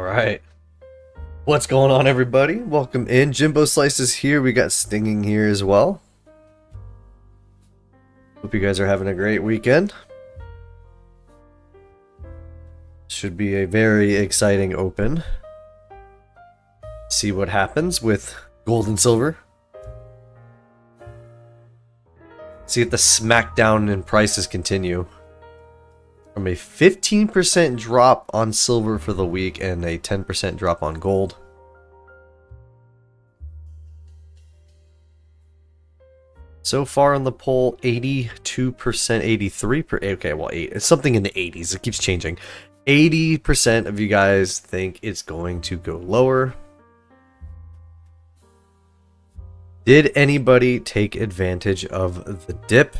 All right. What's going on, everybody? Welcome in. Jimbo Slices here. We got Stinging here as well. Hope you guys are having a great weekend. Should be a very exciting open. See what happens with gold and silver. See if the smackdown in prices continue. From a 15% drop on silver for the week and a 10% drop on gold. So far on the poll, 82%, 83%. Okay, well, it's something in the 80s. It keeps changing. 80% of you guys think it's going to go lower. Did anybody take advantage of the dip?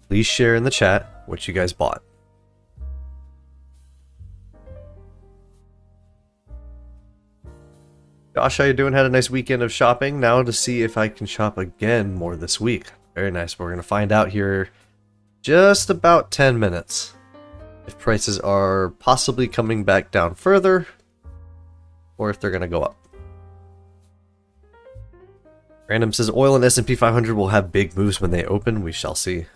Please share in the chat what you guys bought. Josh, how you doing? Had a nice weekend of shopping. Now to see if I can shop again more this week. Very nice. We're going to find out here just about 10 minutes if prices are possibly coming back down further or if they're going to go up. Random says oil and S&P 500 will have big moves when they open. We shall see.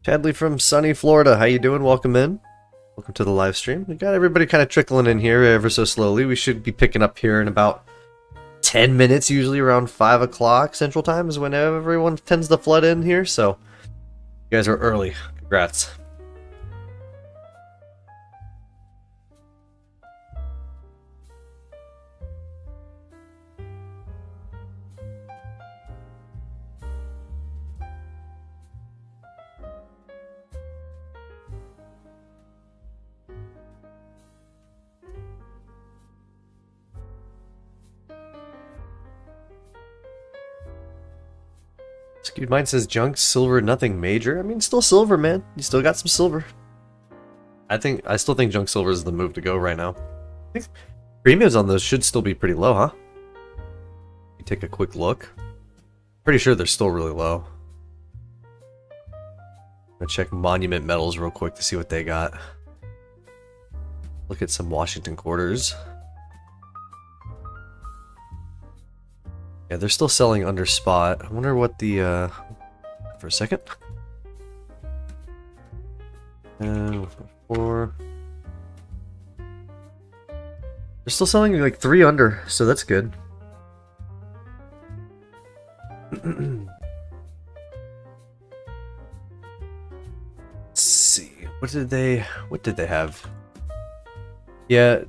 Chadley from sunny Florida, how you doing? Welcome in. Welcome to the live stream. We got everybody kind of trickling in here ever so slowly. We should be picking up here in about 10 minutes, usually around 5 o'clock Central Time is when everyone tends to flood in here, so you guys are early. Congrats. Skewed Mind says junk, silver, nothing major. I mean, still silver, man. You still got some silver. I still think junk silver is the move to go right now. I think premiums on those should still be pretty low, huh? You take a quick look. Pretty sure they're still really low. I'm gonna check Monument Metals real quick to see what they got. Look at some Washington quarters. Yeah, they're still selling under spot. I wonder what the, for a second. 4. They're still selling like 3 under, so that's good. Let's see. What did they have? Yeah,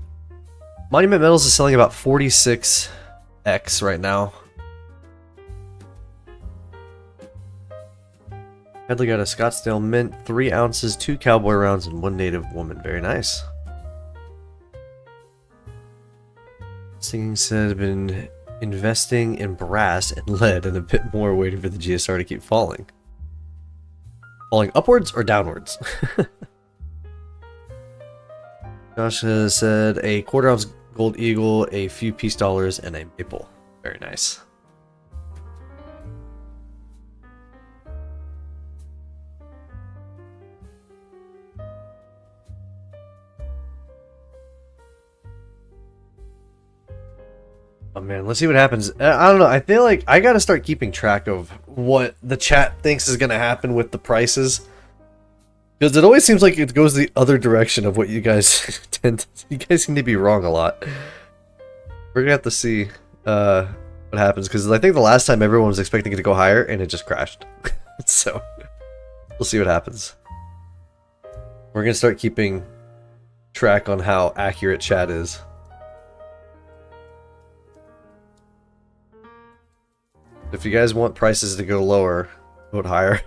Monument Metals is selling about 46x right now. Hadley got a Scottsdale Mint, 3 ounces, 2 cowboy rounds, and 1 native woman. Very nice. Singing said, been investing in brass and lead and a bit more waiting for the GSR to keep falling. Falling upwards or downwards? Josh has said a 1/4 ounce gold eagle, a few peace dollars, and a maple. Very nice. Oh man, let's see what happens. I don't know, I feel like I gotta start keeping track of what the chat thinks is gonna happen with the prices. Because it always seems like it goes the other direction of what you guys you guys seem to be wrong a lot. We're gonna have to see what happens, because I think the last time everyone was expecting it to go higher and it just crashed. So, we'll see what happens. We're gonna start keeping track on how accurate chat is. If you guys want prices to go lower, vote higher.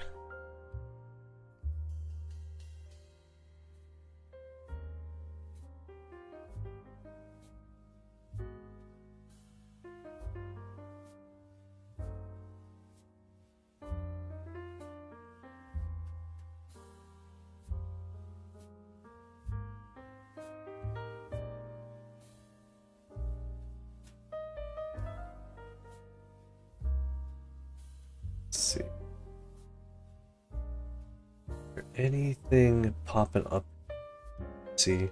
Anything popping up? Let's see.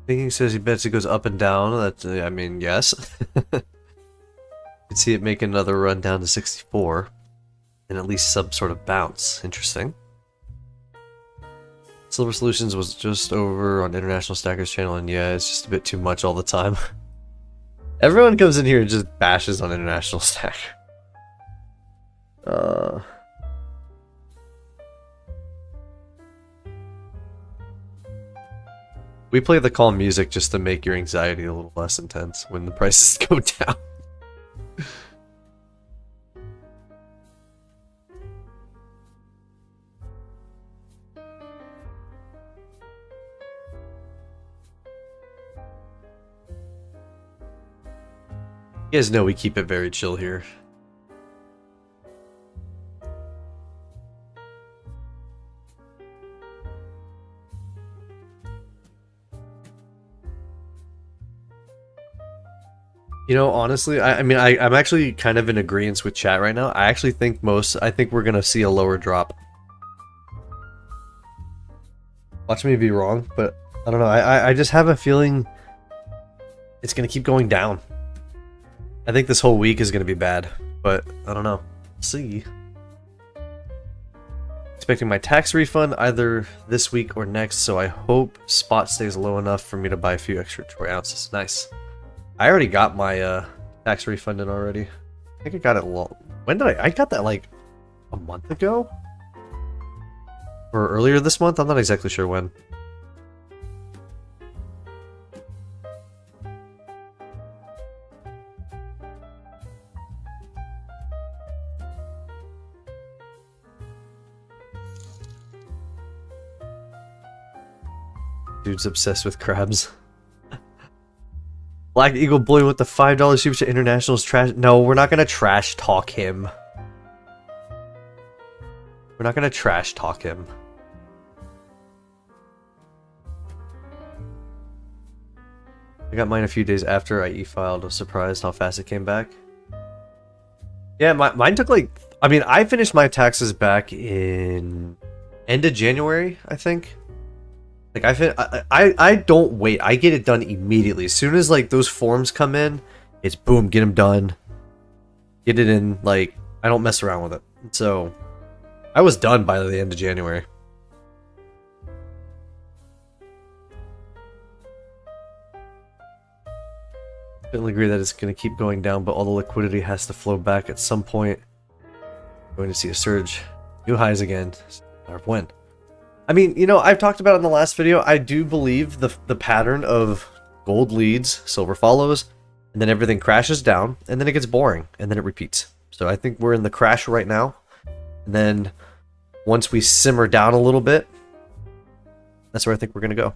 Thinking says he bets it goes up and down. That's, I mean, yes. You can see it make another run down to 64. And at least some sort of bounce. Interesting. Silver Solutions was just over on International Stackers channel, and yeah, it's just a bit too much all the time. Everyone comes in here and just bashes on International Stack. We play the calm music just to make your anxiety a little less intense when the prices go down. You guys know we keep it very chill here. You know, honestly, I'm actually kind of in agreement with chat right now. I actually think I think we're gonna see a lower drop. Watch me be wrong, but I don't know. I just have a feeling it's gonna keep going down. I think this whole week is gonna be bad, but I don't know. We'll see. Expecting my tax refund either this week or next, so I hope spot stays low enough for me to buy a few extra troy ounces. Nice. I already got my tax refund in already. I think I got it long. When did I got that like a month ago? Or earlier this month? I'm not exactly sure when. Dude's obsessed with crabs. Black Eagle Boy with the $5 super chat. International's trash. No, we're not gonna trash talk him. We're not gonna trash talk him. I got mine a few days after I e-filed. I was surprised how fast it came back. Yeah, mine took like... I mean, I finished my taxes back in... end of January, I think. Like, I don't wait. I get it done immediately. As soon as, like, those forms come in, it's boom, get them done. Get it in, like, I don't mess around with it. So, I was done by the end of January. Certainly agree that it's going to keep going down, but all the liquidity has to flow back at some point. We're going to see a surge. New highs again. Or when? I mean, you know, I've talked about it in the last video. I do believe the pattern of gold leads, silver follows, and then everything crashes down, and then it gets boring, and then it repeats. So I think we're in the crash right now. And then once we simmer down a little bit, that's where I think we're going to go.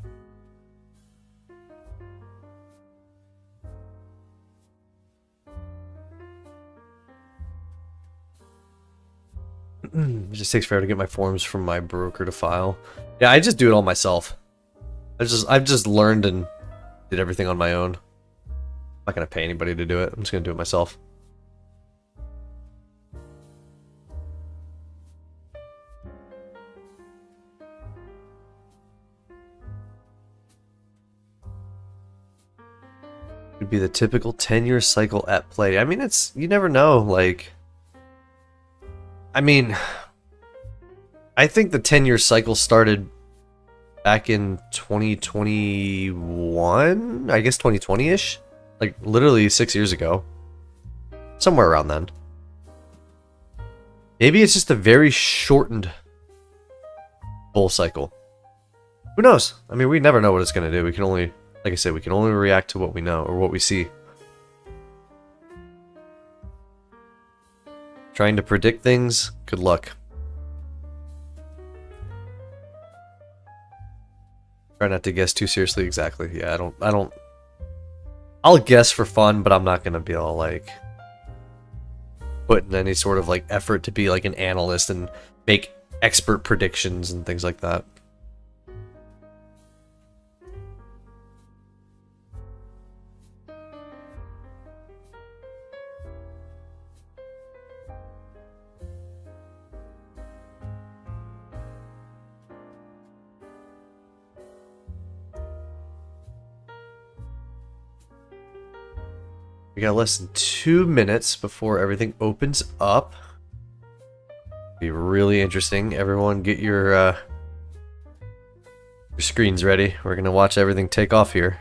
It just takes forever to get my forms from my broker to file. Yeah, I just do it all myself. I've just learned and did everything on my own. I'm not gonna pay anybody to do it. I'm just gonna do it myself. Would be the typical 10-year cycle at play. I mean, it's, you never know, like, I mean, I think the 10-year cycle started back in 2021? I guess 2020-ish? Like, literally 6 years ago. Somewhere around then. Maybe it's just a very shortened bull cycle. Who knows? I mean, we never know what it's going to do. We can only, like I said, we can only react to what we know, or what we see. Trying to predict things, good luck. Try not to guess too seriously. Exactly. Yeah, I don't I'll guess for fun, but I'm not gonna be all like put in any sort of like effort to be like an analyst and make expert predictions and things like that. We got less than 2 minutes before everything opens up. Be really interesting. Everyone get your screens ready. We're gonna watch everything take off here.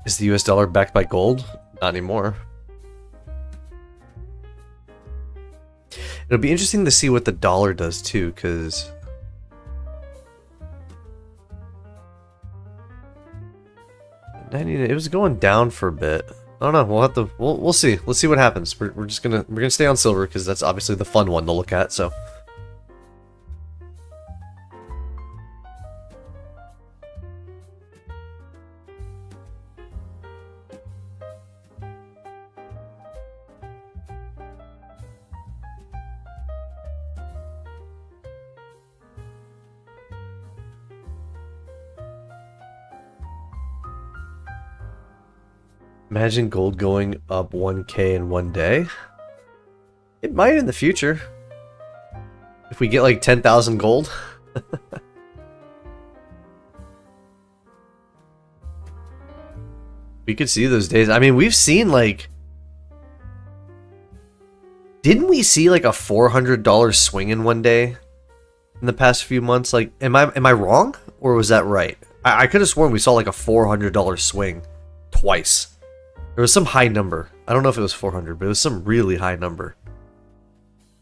Is the US dollar backed by gold? Not anymore. It'll be interesting to see what the dollar does too, because it was going down for a bit. I don't know. We'll have to. We'll see. Let's see what happens. We're gonna stay on silver because that's obviously the fun one to look at. So. Imagine gold going up 1K in one day. It might in the future. If we get like 10,000 gold. We could see those days. I mean, we've seen like... Didn't we see like a $400 swing in one day in the past few months? Like, am I wrong? Or was that right? I could have sworn we saw like a $400 swing twice. There was some high number. I don't know if it was 400, but it was some really high number.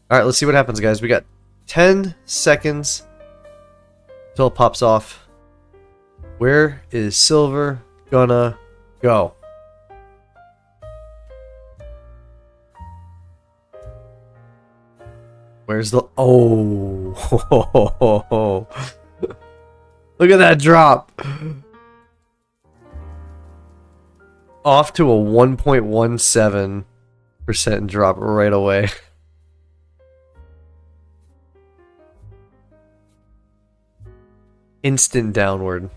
Alright, let's see what happens, guys. We got 10 seconds until it pops off. Where is silver gonna go? Where's the... Oh! Look at that drop! Off to a 1.17% drop right away. Instant downward.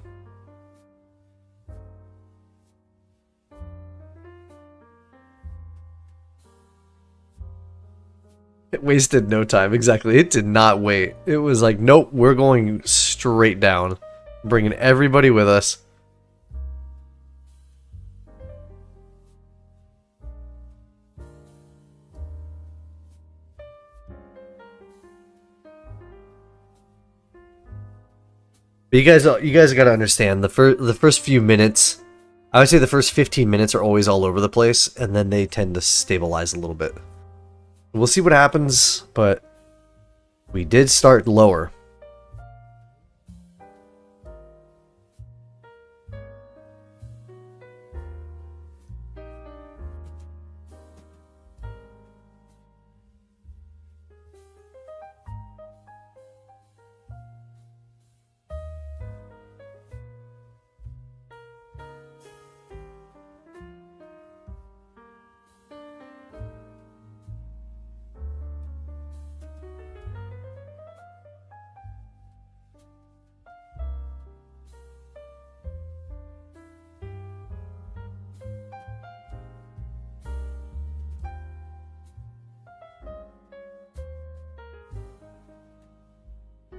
It wasted no time. Exactly. It did not wait. It was like, nope, we're going straight down. Bringing everybody with us. But you guys got to understand the first few minutes. I would say the first 15 minutes are always all over the place, and then they tend to stabilize a little bit. We'll see what happens, but we did start lower.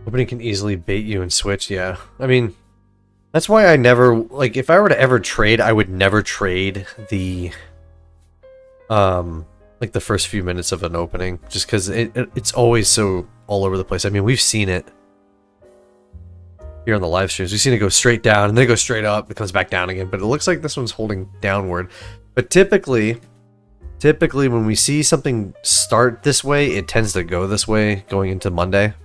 Nobody can easily bait you and switch, yeah. I mean, that's why I never, like, if I were to ever trade, I would never trade the, like, the first few minutes of an opening, just because it's always so all over the place. I mean, we've seen it here on the live streams. We've seen it go straight down, and then go straight up, it comes back down again, but it looks like this one's holding downward. But typically when we see something start this way, it tends to go this way going into Monday.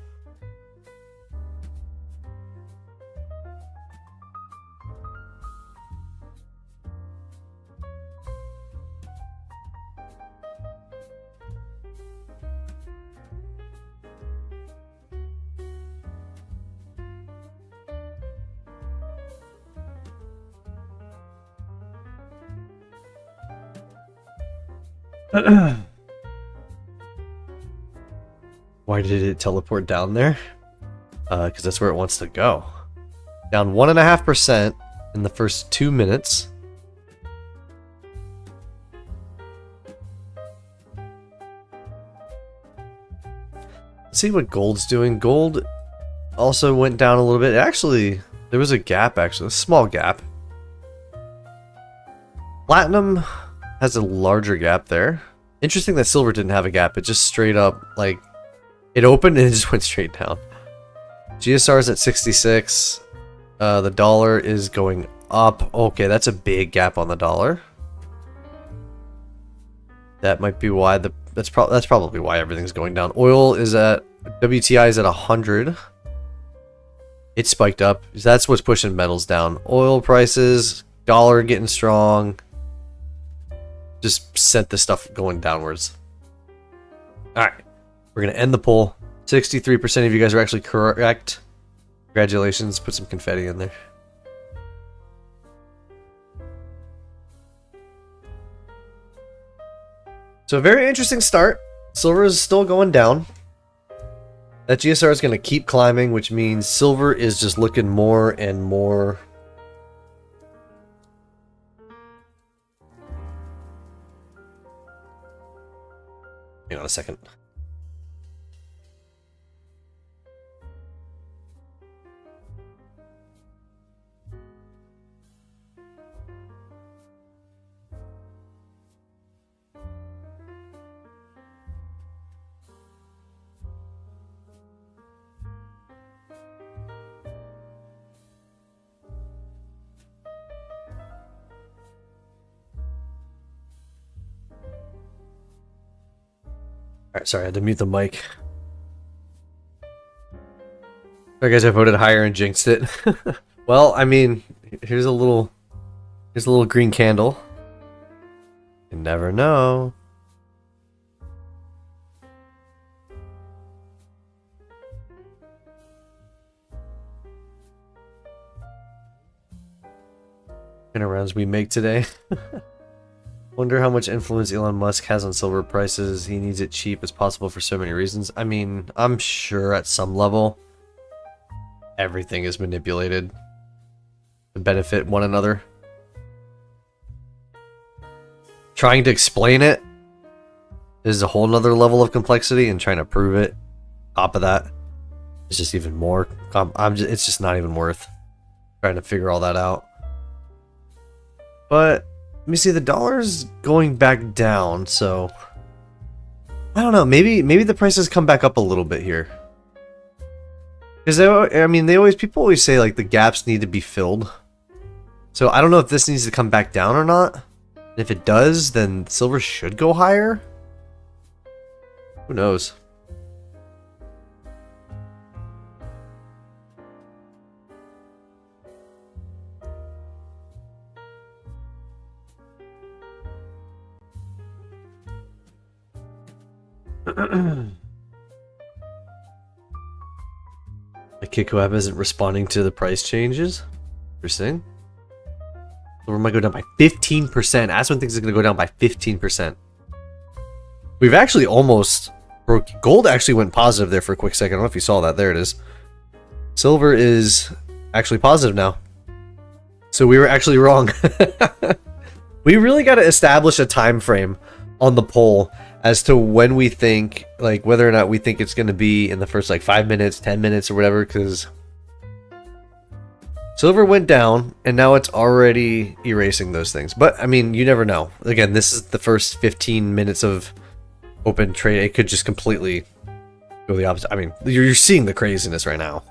Why did it teleport down there? Because that's where it wants to go. Down 1.5% in the first 2 minutes. Let's see what gold's doing. Gold also went down a little bit. Actually, there was a gap, actually. A small gap. Platinum has a larger gap there. Interesting that silver didn't have a gap. It just straight up, like, it opened and it just went straight down. GSR is at 66. The dollar is going up. Okay, that's a big gap on the dollar. That might be why that's probably why everything's going down. Oil is at WTI is at 100. It spiked up. That's what's pushing metals down. Oil prices, dollar getting strong. Just sent this stuff going downwards. All right, we're gonna end the poll. 63% of you guys are actually correct. Congratulations. Put some confetti in there. So a very interesting start. Silver is still going down. That GSR is going to keep climbing, which means silver is just looking more and more. Hang on a second. Alright, sorry, I had to mute the mic. Sorry guys, I voted higher and jinxed it. Well, I mean, here's a little green candle. You never know. Kind of rounds we make today. Wonder how much influence Elon Musk has on silver prices. He needs it cheap as possible for so many reasons. I mean, I'm sure at some level, everything is manipulated to benefit one another. Trying to explain it is a whole nother level of complexity, and trying to prove it, top of that, is just even more. It's just not even worth trying to figure all that out. But let me see, the dollar's going back down, so I don't know. Maybe the prices come back up a little bit here, because people always say like the gaps need to be filled. So I don't know if this needs to come back down or not. If it does, then silver should go higher. Who knows? The Kiko app isn't responding to the price changes. Interesting. Silver might go down by 15%. Aspen thinks it's going to go down by 15%. We've actually almost broke. Gold actually went positive there for a quick second. I don't know if you saw that. There it is. Silver is actually positive now. So we were actually wrong. We really got to establish a time frame on the poll as to when we think, like, whether or not we think it's going to be in the first, like, 5 minutes, 10 minutes, or whatever, because silver went down, and now it's already erasing those things. But, I mean, you never know. Again, this is the first 15 minutes of open trade. It could just completely go the opposite. I mean, you're seeing the craziness right now.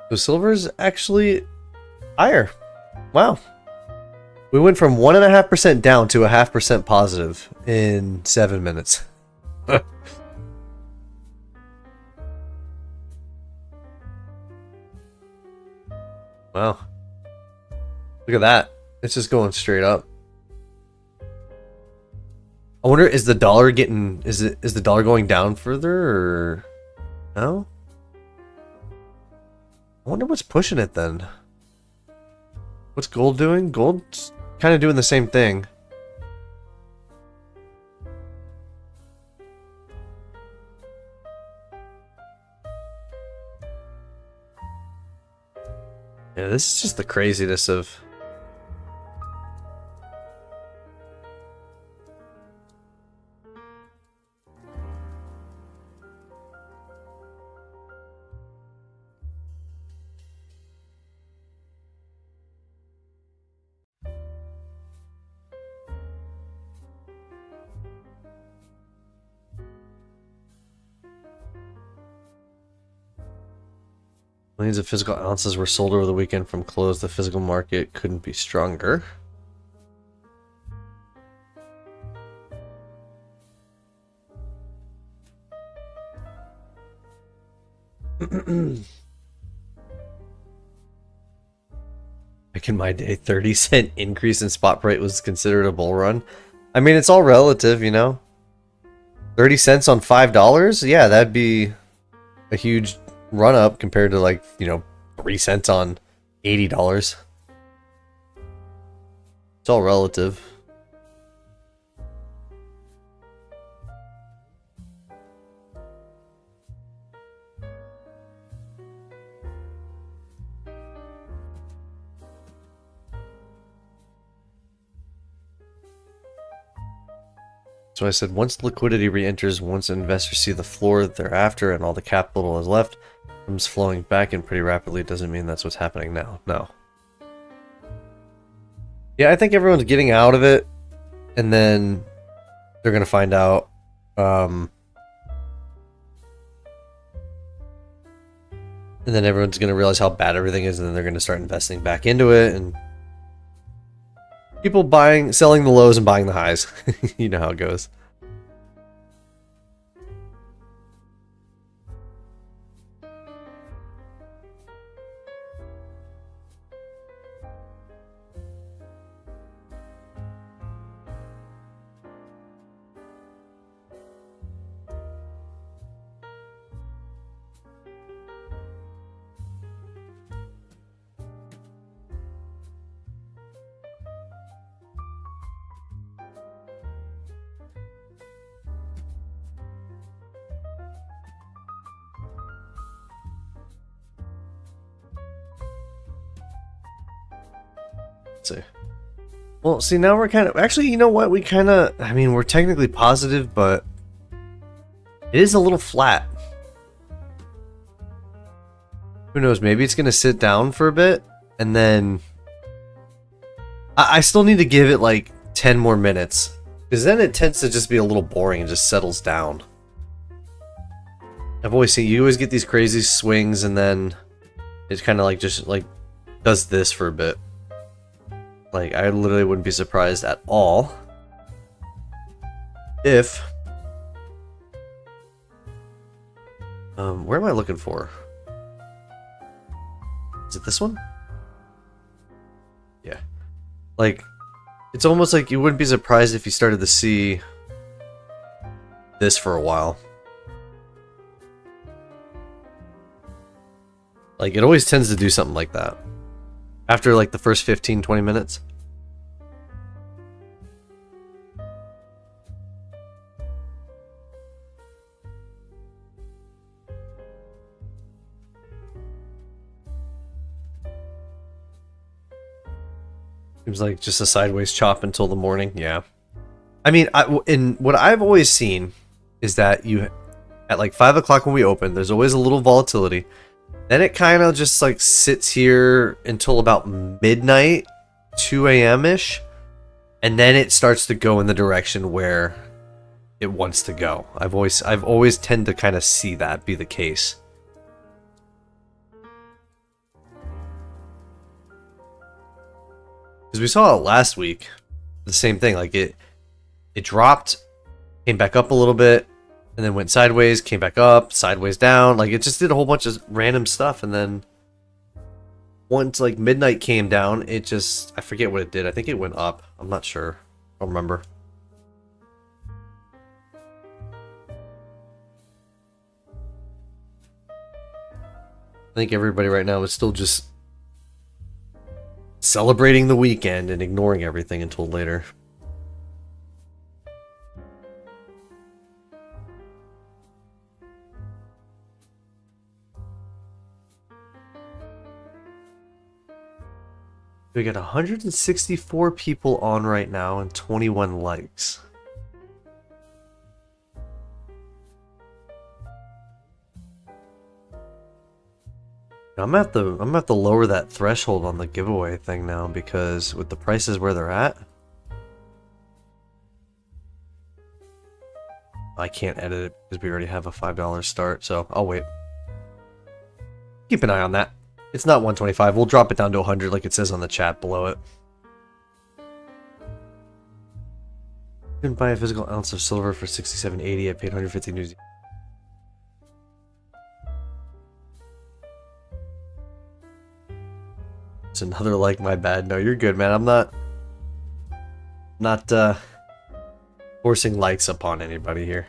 So silver's actually higher. Wow. We went from 1.5% down to 0.5% positive in 7 minutes. Wow. Look at that. It's just going straight up. I wonder, is the dollar getting, is the dollar going down further, or no? I wonder what's pushing it then. What's gold doing? Gold's kind of doing the same thing. Yeah, this is just the craziness of... Millions of physical ounces were sold over the weekend from close. The physical market couldn't be stronger. Back in my day, 30-cent increase in spot rate was considered a bull run. I mean, it's all relative, you know? 30 cents on $5? Yeah, that'd be a huge run up compared to, like, you know, 3 cents on $80. It's all relative. So I said, once liquidity re-enters, once investors see the floor thereafter and all the capital is left, comes flowing back in pretty rapidly, doesn't mean that's what's happening now. No. Yeah, I think everyone's getting out of it, and then they're going to find out. And then everyone's going to realize how bad everything is, and then they're going to start investing back into it, and people selling the lows and buying the highs. You know how it goes. See. Well, see, now we're kind of... Actually, you know what? We kind of... I mean, we're technically positive, but it is a little flat. Who knows? Maybe it's going to sit down for a bit, and then... I still need to give it, like, 10 more minutes. Because then it tends to just be a little boring and just settles down. I've always seen... You always get these crazy swings, and then it kind of, like, just, like, does this for a bit. Like, I literally wouldn't be surprised at all if... where am I looking for? Is it this one? Yeah. Like, it's almost like you wouldn't be surprised if you started to see this for a while. Like, it always tends to do something like that. After, like, the first 15-20 minutes. Seems like just a sideways chop until the morning. Yeah. I mean, what I've always seen is that at like 5 o'clock when we open, there's always a little volatility. Then it kind of just like sits here until about midnight, 2 a.m.-ish, and then it starts to go in the direction where it wants to go. I've always tend to kind of see that be the case. Because we saw it last week, the same thing. Like it dropped, came back up a little bit, and then went sideways, came back up, sideways down. Like, it just did a whole bunch of random stuff. And then once, like, midnight came down, it just... I forget what it did. I think it went up. I'm not sure. I don't remember. I think everybody right now is still just celebrating the weekend and ignoring everything until later. We got 164 people on right now and 21 likes. I'm at the lower that threshold on the giveaway thing now because with the prices where they're at, I can't edit it because we already have a $5 start, so I'll wait. Keep an eye on that. It's not 125. We'll drop it down to 100 like it says on the chat below it. You can buy a physical ounce of silver for 67.80. I paid 150 New Zealand. It's another like, my bad. No, you're good, man. I'm not forcing likes upon anybody here.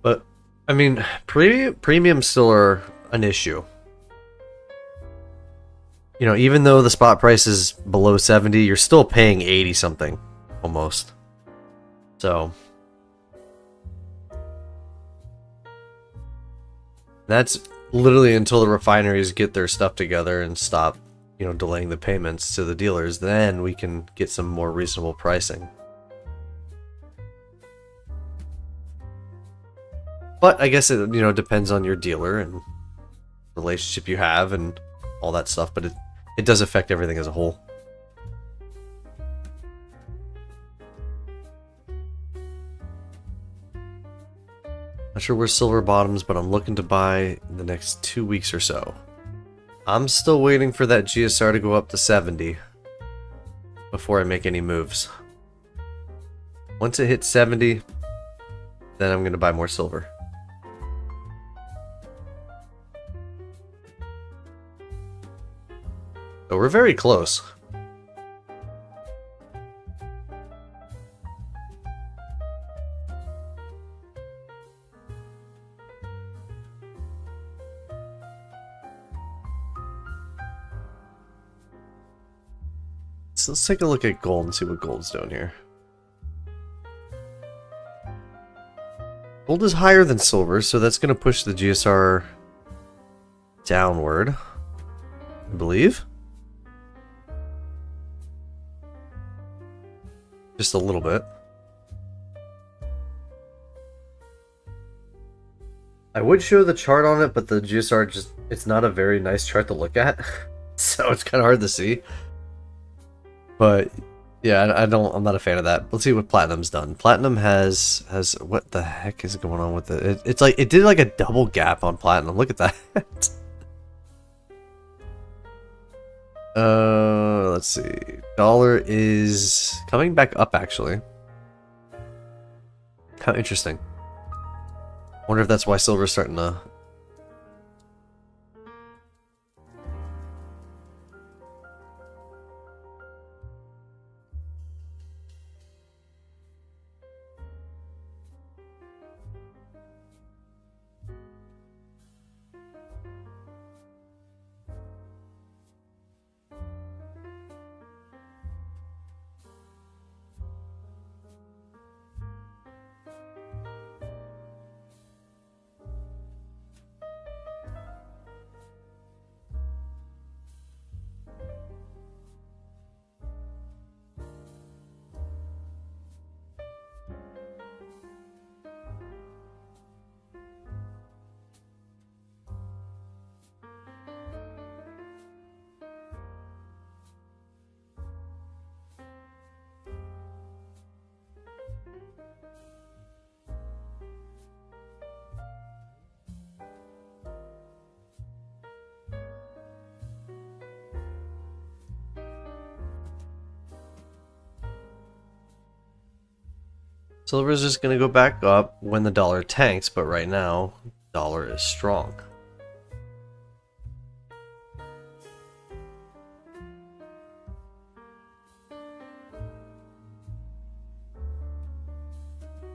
But I mean, premiums still are an issue. You know, even though the spot price is below 70, you're still paying 80 something almost. So that's literally until the refineries get their stuff together and stop, you know, delaying the payments to the dealers, then we can get some more reasonable pricing. But I guess it, you know, depends on your dealer and relationship you have and all that stuff, but it does affect everything as a whole. Not sure where silver bottoms, but I'm looking to buy in the next 2 weeks or so. I'm still waiting for that GSR to go up to 70 before I make any moves. Once it hits 70, then I'm going to buy more silver. So we're very close. So let's take a look at gold and see what gold's doing here. Gold is higher than silver, so that's going to push the GSR downward, I believe. Just a little bit. I would show the chart on it, but the GSR just, it's not a very nice chart to look at. So it's kind of hard to see. But yeah, I'm not a fan of that. Let's see what platinum's done. Platinum has what the heck is going on with it? It's like it did like a double gap on platinum. Look at that. Let's see. Dollar is coming back up actually. How interesting. Wonder if that's why silver's starting to. Silver is just going to go back up when the dollar tanks, but right now, dollar is strong.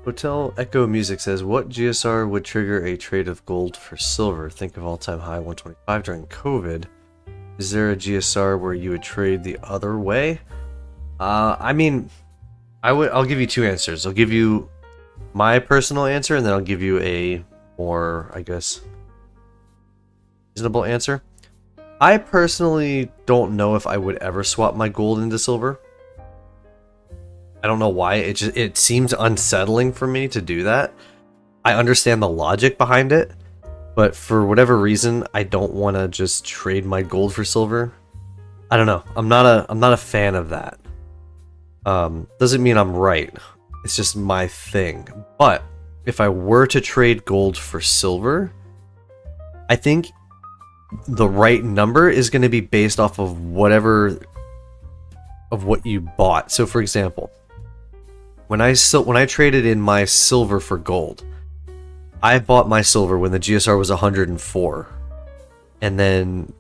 Hotel Echo Music says, what GSR would trigger a trade of gold for silver? Think of all-time high 125 during COVID. Is there a GSR where you would trade the other way? I mean, I'll give you two answers. I'll give you my personal answer, and then I'll give you a more, I guess, reasonable answer. I personally don't know if I would ever swap my gold into silver. I don't know why. It seems unsettling for me to do that. I understand the logic behind it, but for whatever reason, I don't want to just trade my gold for silver. I don't know. I'm not a fan of that. Doesn't mean I'm right. It's just my thing. But if I were to trade gold for silver, I think the right number is going to be based off of what you bought. So for example, when I traded in my silver for gold, I bought my silver when the GSR was 104, and then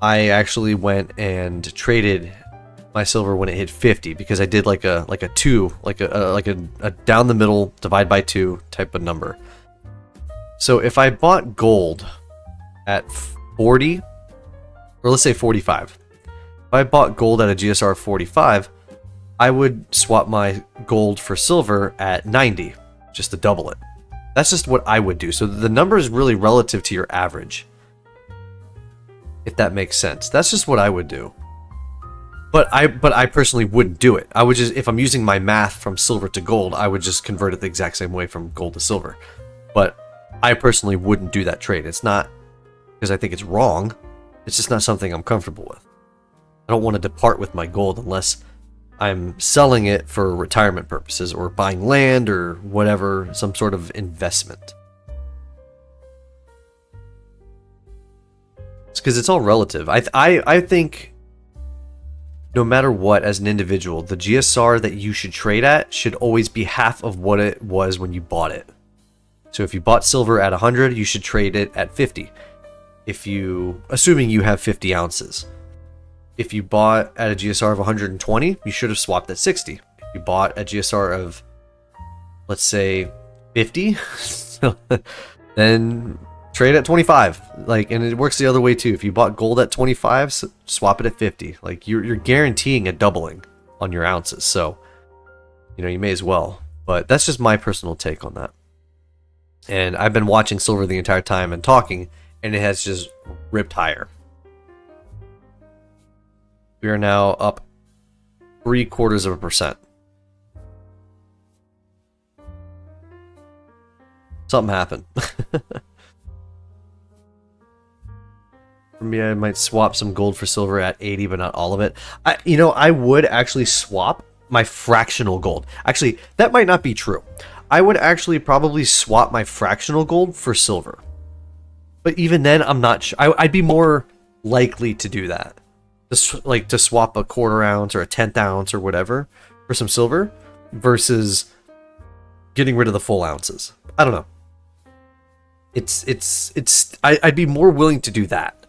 I actually went and traded my silver when it hit 50 because I did like a down the middle divide by 2 type of number. So if I bought gold at 40, or let's say 45, if I bought gold at a GSR 45, I would swap my gold for silver at 90, just to double it. That's just what I would do. So the number is really relative to your average, if that makes sense. That's just what I would do. But I personally wouldn't do it. I would just, if I'm using my math from silver to gold, I would just convert it the exact same way from gold to silver. But I personally wouldn't do that trade. It's not because I think it's wrong. It's just not something I'm comfortable with. I don't want to depart with my gold unless I'm selling it for retirement purposes or buying land or whatever, some sort of investment. It's because it's all relative. I think no matter what, as an individual, the GSR that you should trade at should always be half of what it was when you bought it. So if you bought silver at 100, you should trade it at 50. Assuming you have 50 ounces. If you bought at a GSR of 120, you should have swapped at 60. If you bought a GSR of, let's say, 50, then trade at 25. And it works the other way too. If you bought gold at 25, swap it at 50. You're guaranteeing a doubling on your ounces. So, you may as well. But that's just my personal take on that. And I've been watching silver the entire time and talking, and it has just ripped higher. We are now up 0.75%. Something happened. For me, I might swap some gold for silver at 80, but not all of it. I would actually swap my fractional gold. Actually, that might not be true. I would actually probably swap my fractional gold for silver. But even then, I'm not sure. I'd be more likely to do that. To swap a 1/4 ounce or a 1/10 ounce or whatever for some silver versus getting rid of the full ounces. I don't know. I'd be more willing to do that.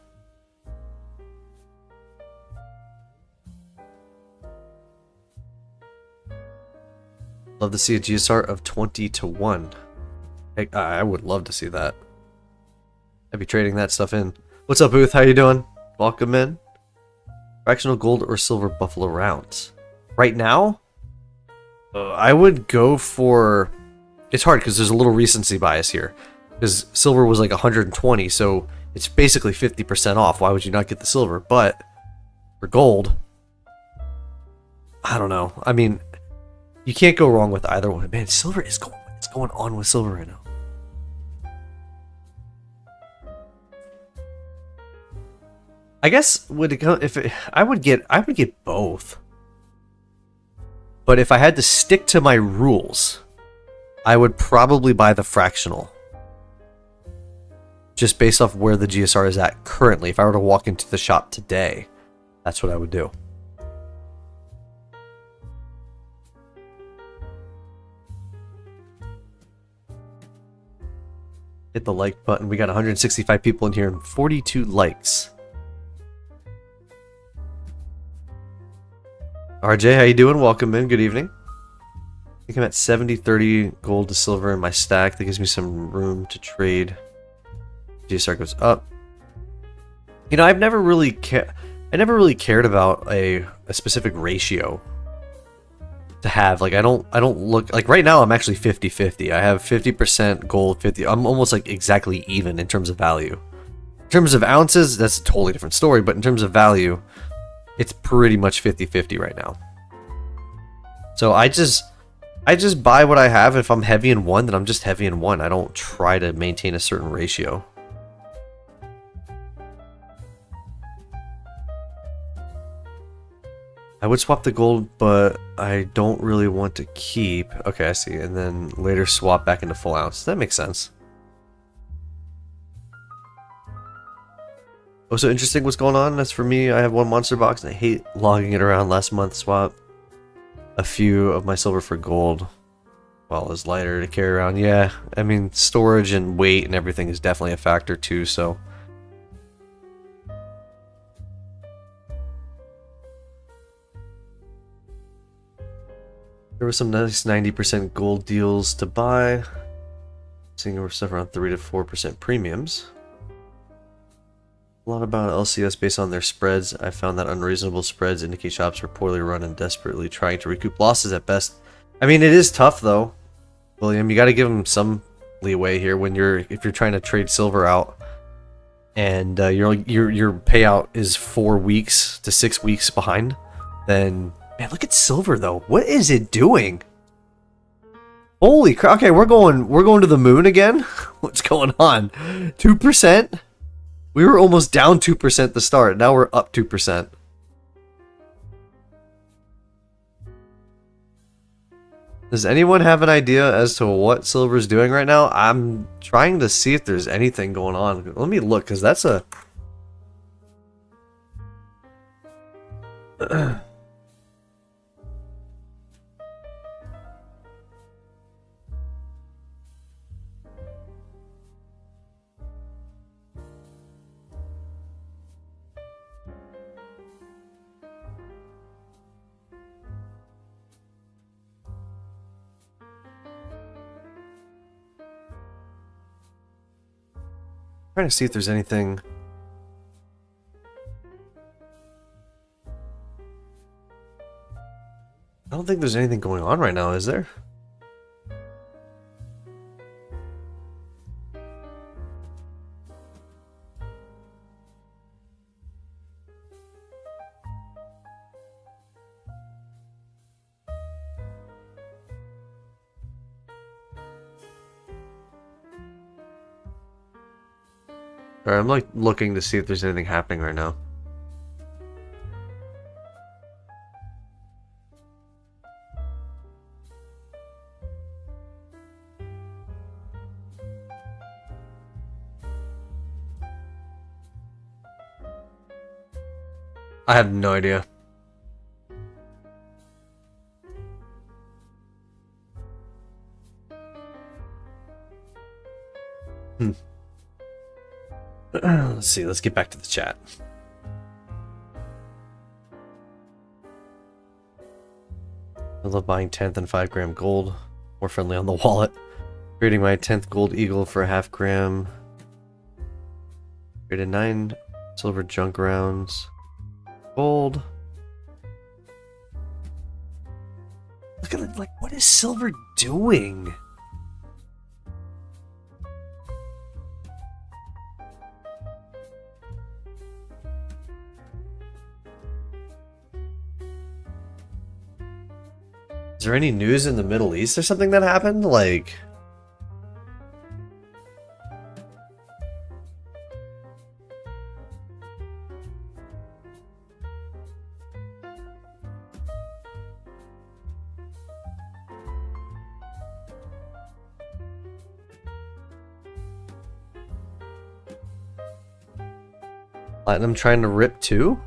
Love to see a GSR of 20-1. I would love to see that. I'd be trading that stuff in. What's up, Booth? How you doing? Welcome in. Fractional gold or silver buffalo rounds. Right now, I would go for... It's hard because there's a little recency bias here. Because silver was like 120, so it's basically 50% off. Why would you not get the silver? But for gold, I don't know. I mean, you can't go wrong with either one. Man, silver is going. What's going on with silver right now? I guess I would get both. But if I had to stick to my rules, I would probably buy the fractional. Just based off where the GSR is at currently. If I were to walk into the shop today, that's what I would do. Hit the like button. We got 165 people in here and 42 likes. RJ, how you doing? Welcome in. Good evening. think I'm at 70-30 gold to silver in my stack. That gives me some room to trade. GSR goes up. You know, I never really cared about a specific ratio to have. Like I don't look like right now I'm actually 50-50. I have 50% gold, 50. I'm almost like exactly even in terms of value. In terms of ounces, that's a totally different story, but in terms of value, it's pretty much 50-50 right now. So I just buy what I have. If I'm heavy in one, then I'm just heavy in one. I don't try to maintain a certain ratio. I would swap the gold, but I don't really want to keep. Okay, I see. And then later swap back into full ounce. That makes sense. Oh, so interesting what's going on. As for me, I have one monster box and I hate logging it around. Last month, swap a few of my silver for gold. Well, it's lighter to carry around. Yeah, I mean, storage and weight and everything is definitely a factor too, so. There were some nice 90% gold deals to buy. Seeing over stuff around 3 to 4% premiums. A lot about LCS based on their spreads. I found that unreasonable spreads indicate shops are poorly run and desperately trying to recoup losses at best. I mean, it is tough though, William. You got to give them some leeway here when if you're trying to trade silver out, and your payout is 4 weeks to 6 weeks behind. Then man, look at silver though. What is it doing? Holy crap! Okay, we're going to the moon again. What's going on? 2%. We were almost down 2% to start. Now we're up 2%. Does anyone have an idea as to what silver's doing right now? I'm trying to see if there's anything going on. Let me look, because that's a... trying to see if there's anything. I don't think there's anything going on right now, is there? Alright, I'm like looking to see if there's anything happening right now. I have no idea. Let's see, let's get back to the chat. I love buying 10th and 5 gram gold. More friendly on the wallet. Trading my 10th gold eagle for a half gram. Traded 9 silver junk rounds. Gold. Look at it, like, what is silver doing? Is there any news in the Middle East or something that happened? Like... Platinum trying to rip too?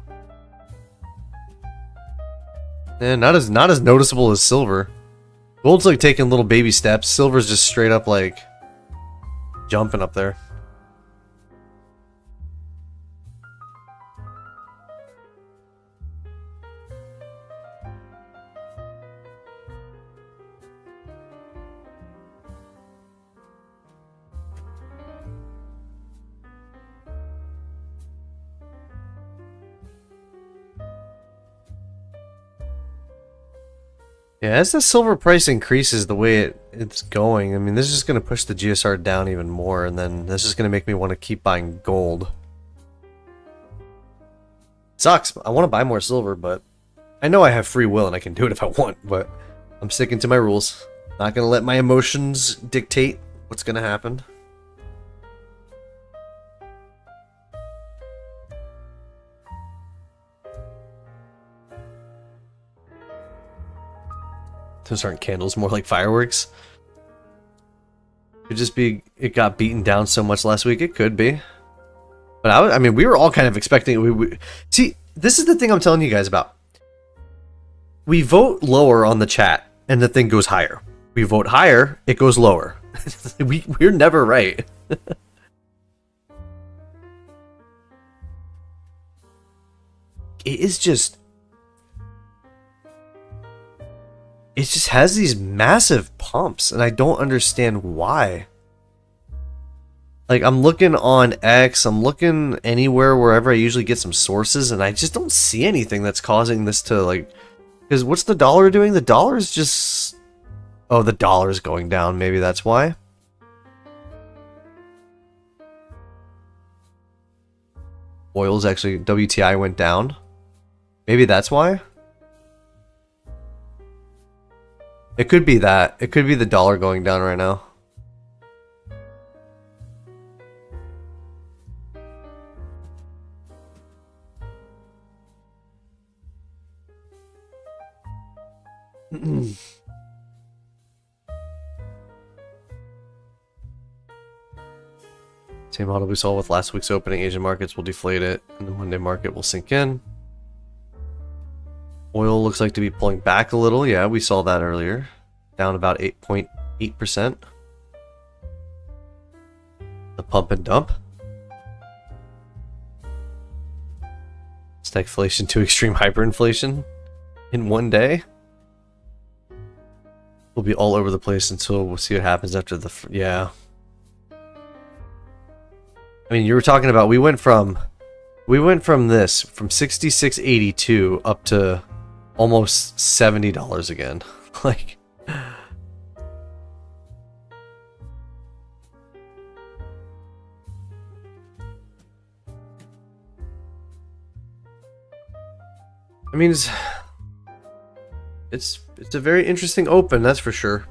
Eh, not as noticeable as silver. Gold's like taking little baby steps. Silver's just straight up like jumping up there. Yeah, as the silver price increases the way it's going, I mean, this is just going to push the GSR down even more, and then this is going to make me want to keep buying gold. Sucks. I want to buy more silver, but I know I have free will and I can do it if I want, but I'm sticking to my rules. Not going to let my emotions dictate what's going to happen. Those aren't candles, more like fireworks. Could just be it got beaten down so much last week. It could be, but I mean, we were all kind of expecting. See, this is the thing I'm telling you guys about. We vote lower on the chat, and the thing goes higher. We vote higher, it goes lower. We're never right. It is just. It just has these massive pumps, and I don't understand why. Like, I'm looking on X, I'm looking anywhere, wherever I usually get some sources, and I just don't see anything that's causing this to, like... Because what's the dollar doing? The dollar's just... Oh, the dollar's going down, maybe that's why? Oil's actually... WTI went down. Maybe that's why? It could be that. It could be the dollar going down right now. Same model we saw with last week's opening. Asian markets will deflate it, and the Monday market will sink in. Oil looks like to be pulling back a little. Yeah, we saw that earlier. Down about 8.8%. The pump and dump. Stagflation to extreme hyperinflation in one day. We'll be all over the place until we'll see what happens after the... Yeah. I mean, you were talking about... We went from this, from 66.82 up to almost $70 again. Like... I mean, it's a very interesting open, that's for sure.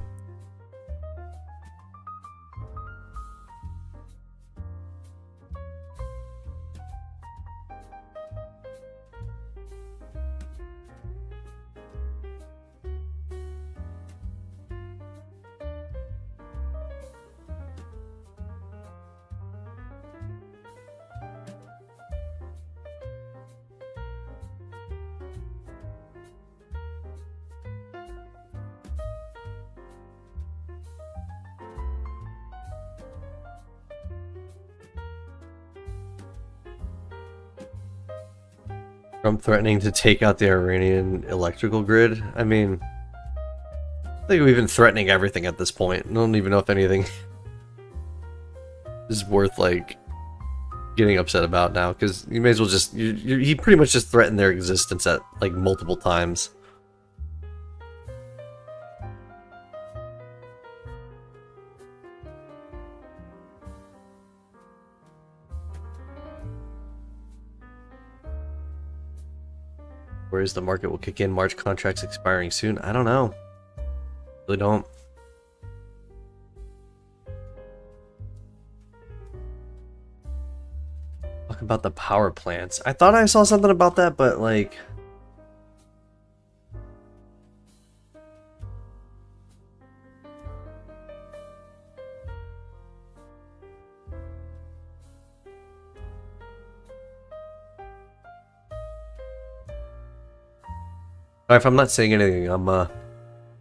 Trump threatening to take out the Iranian electrical grid. I mean, I think we've been threatening everything at this point. I don't even know if anything is worth, like, getting upset about now, because you may as well just... he pretty much just threatened their existence at, like, multiple times. Whereas the market will kick in, March contracts expiring soon. I don't know. Really don't. Talk about the power plants. I thought I saw something about that, but like... If I'm not saying anything, I'm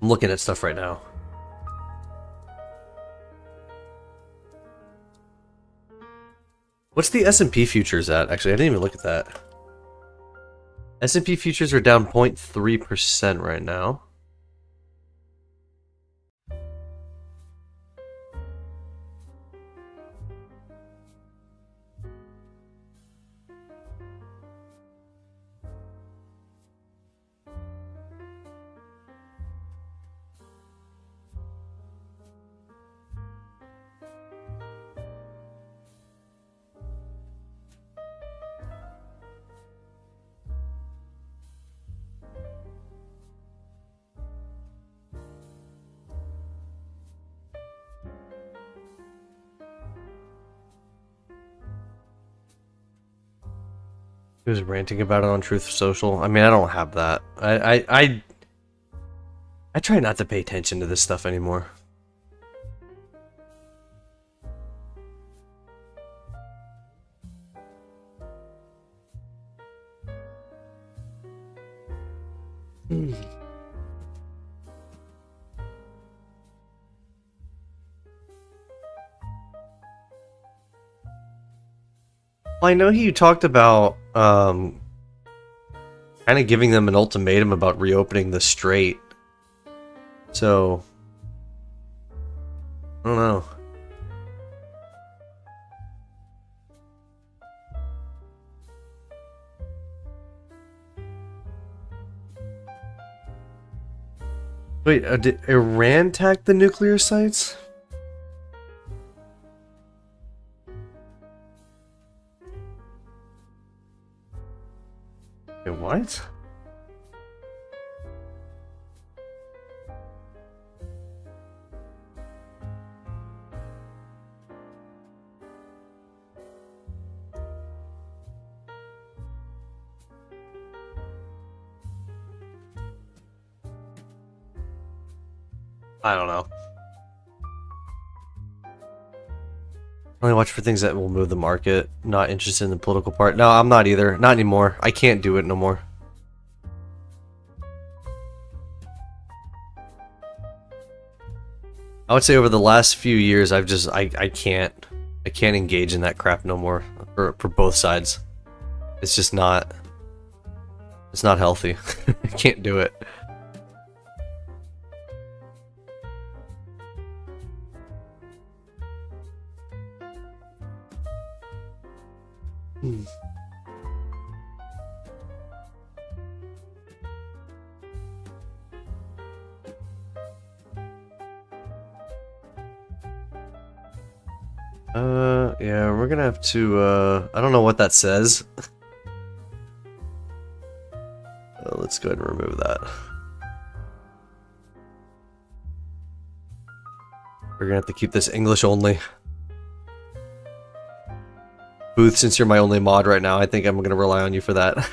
looking at stuff right now. What's the S&P futures at? Actually, I didn't even look at that. S&P futures are down 0.3% right now. He was ranting about it on Truth Social. I mean, I don't have that. I try not to pay attention to this stuff anymore. Well, I know he talked about kind of giving them an ultimatum about reopening the strait. So I don't know. Wait, did Iran attack the nuclear sites? Wait, what? I don't know. Only watch for things that will move the market. Not interested in the political part. No, I'm not either. Not anymore. I can't do it no more. I would say over the last few years, I can't engage in that crap no more for both sides. It's just not. It's not healthy. I can't do it. Yeah, we're gonna have to, I don't know what that says. Let's go ahead and remove that. We're gonna have to keep this English only. Booth, since you're my only mod right now, I think I'm gonna rely on you for that.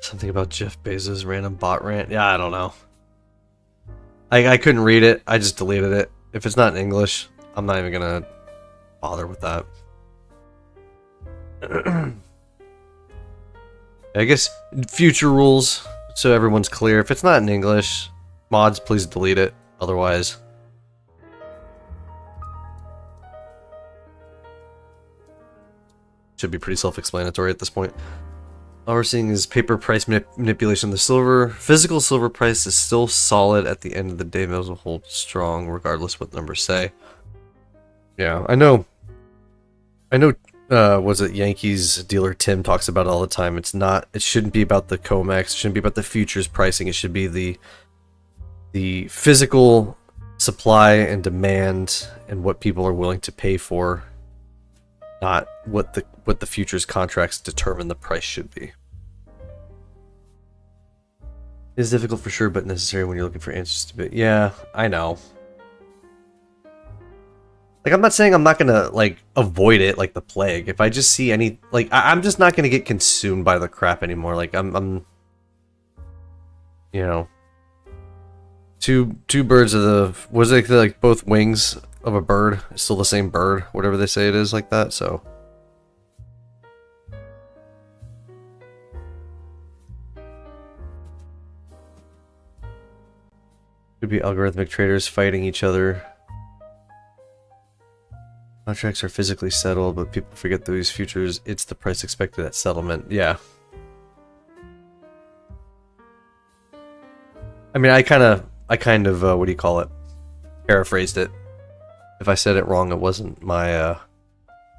Something about Jeff Bezos' random bot rant. Yeah, I don't know. I couldn't read it. I just deleted it. If it's not in English, I'm not even gonna bother with that. I guess future rules, so everyone's clear. If it's not in English, mods, please delete it. Otherwise, should be pretty self-explanatory at this point. All we're seeing is paper price manipulation of the silver. Physical silver price is still solid at the end of the day. Metals will hold strong regardless what numbers say. Yeah, I know. Was it Yankees dealer Tim talks about it all the time. It shouldn't be about the COMEX. It shouldn't be about the futures pricing. It should be the physical supply and demand and what people are willing to pay for, not what the futures contracts determine the price should be. It is difficult for sure, but necessary when you're looking for answers to it. Yeah, I know. Like, I'm not saying I'm not gonna, like, avoid it like the plague. If I just see any, like, I'm just not gonna get consumed by the crap anymore. Like, I'm you know, two birds of the, was it like both wings of a bird? It's still the same bird, whatever they say it is, like that, so. Could be algorithmic traders fighting each other. Contracts are physically settled, but people forget these futures. It's the price expected at settlement. Yeah. I mean, I kind of, what do you call it? Paraphrased it. If I said it wrong, it wasn't my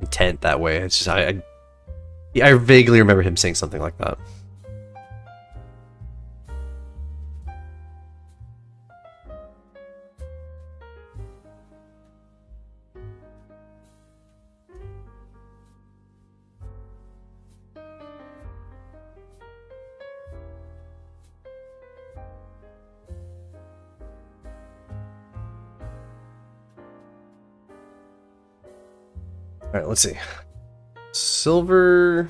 intent that way. It's just I vaguely remember him saying something like that. right, let's see. Silver.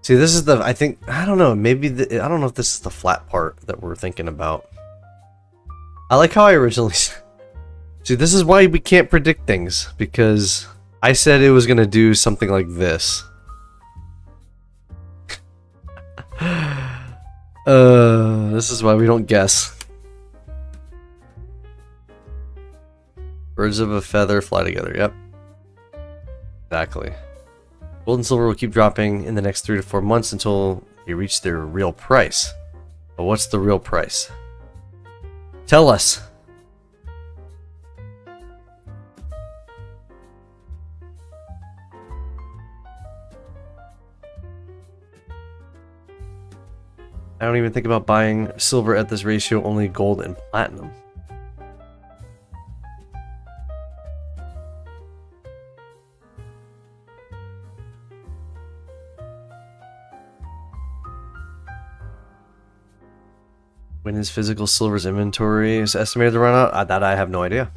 See, this is the, I think, I don't know, maybe, I don't know if this is the flat part that we're thinking about. I like how I originally, see, this is why we can't predict things, because I said it was going to do something like this. This is why we don't guess. Birds of a feather fly together, yep. Exactly. Gold and silver will keep dropping in the next 3 to 4 months until they reach their real price. But what's the real price? Tell us. I don't even think about buying silver at this ratio, only gold and platinum. When is physical silver's inventory is estimated to run out? That I have no idea.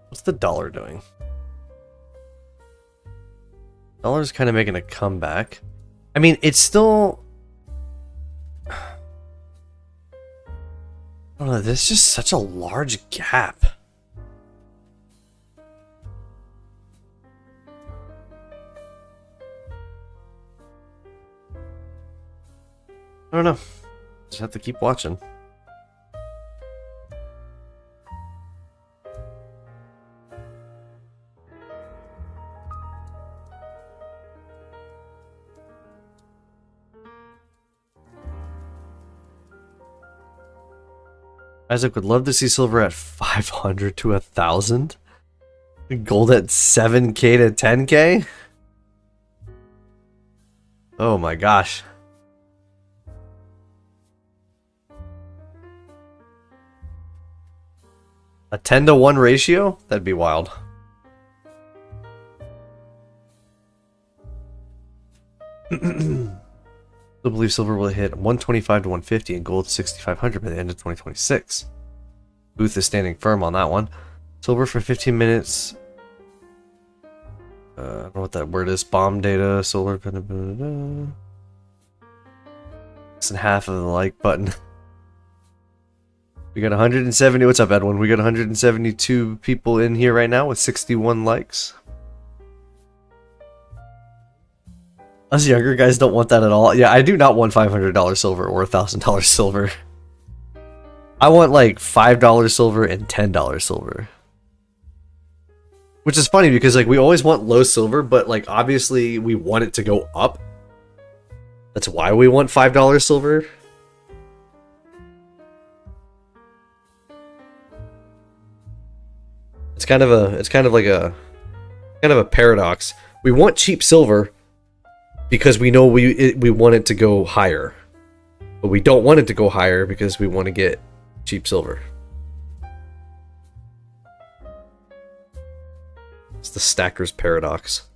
What's the dollar doing? Dollar's kind of making a comeback. I mean, it's still... I don't know, there's just such a large gap. I don't know. Just have to keep watching. Isaac would love to see silver at 500 to 1,000. Gold at 7k to 10k. Oh my gosh. A 10 to 1 ratio? That'd be wild. I believe silver will hit 125 to 150 and gold 6,500 by the end of 2026. Booth is standing firm on that one. Silver for 15 minutes. I don't know what that word is. Bomb data, solar. Less than half of the like button. We got 170. What's up, Edwin? We got 172 people in here right now with 61 likes. Us younger guys don't want that at all. Yeah, I do not want $500 silver or $1,000 silver. I want like $5 silver and $10 silver. Which is funny because like we always want low silver, but like obviously we want it to go up. That's why we want $5 silver. It's kind of a paradox. We want cheap silver because we know we want it to go higher, but we don't want it to go higher because we want to get cheap silver. It's the stacker's paradox.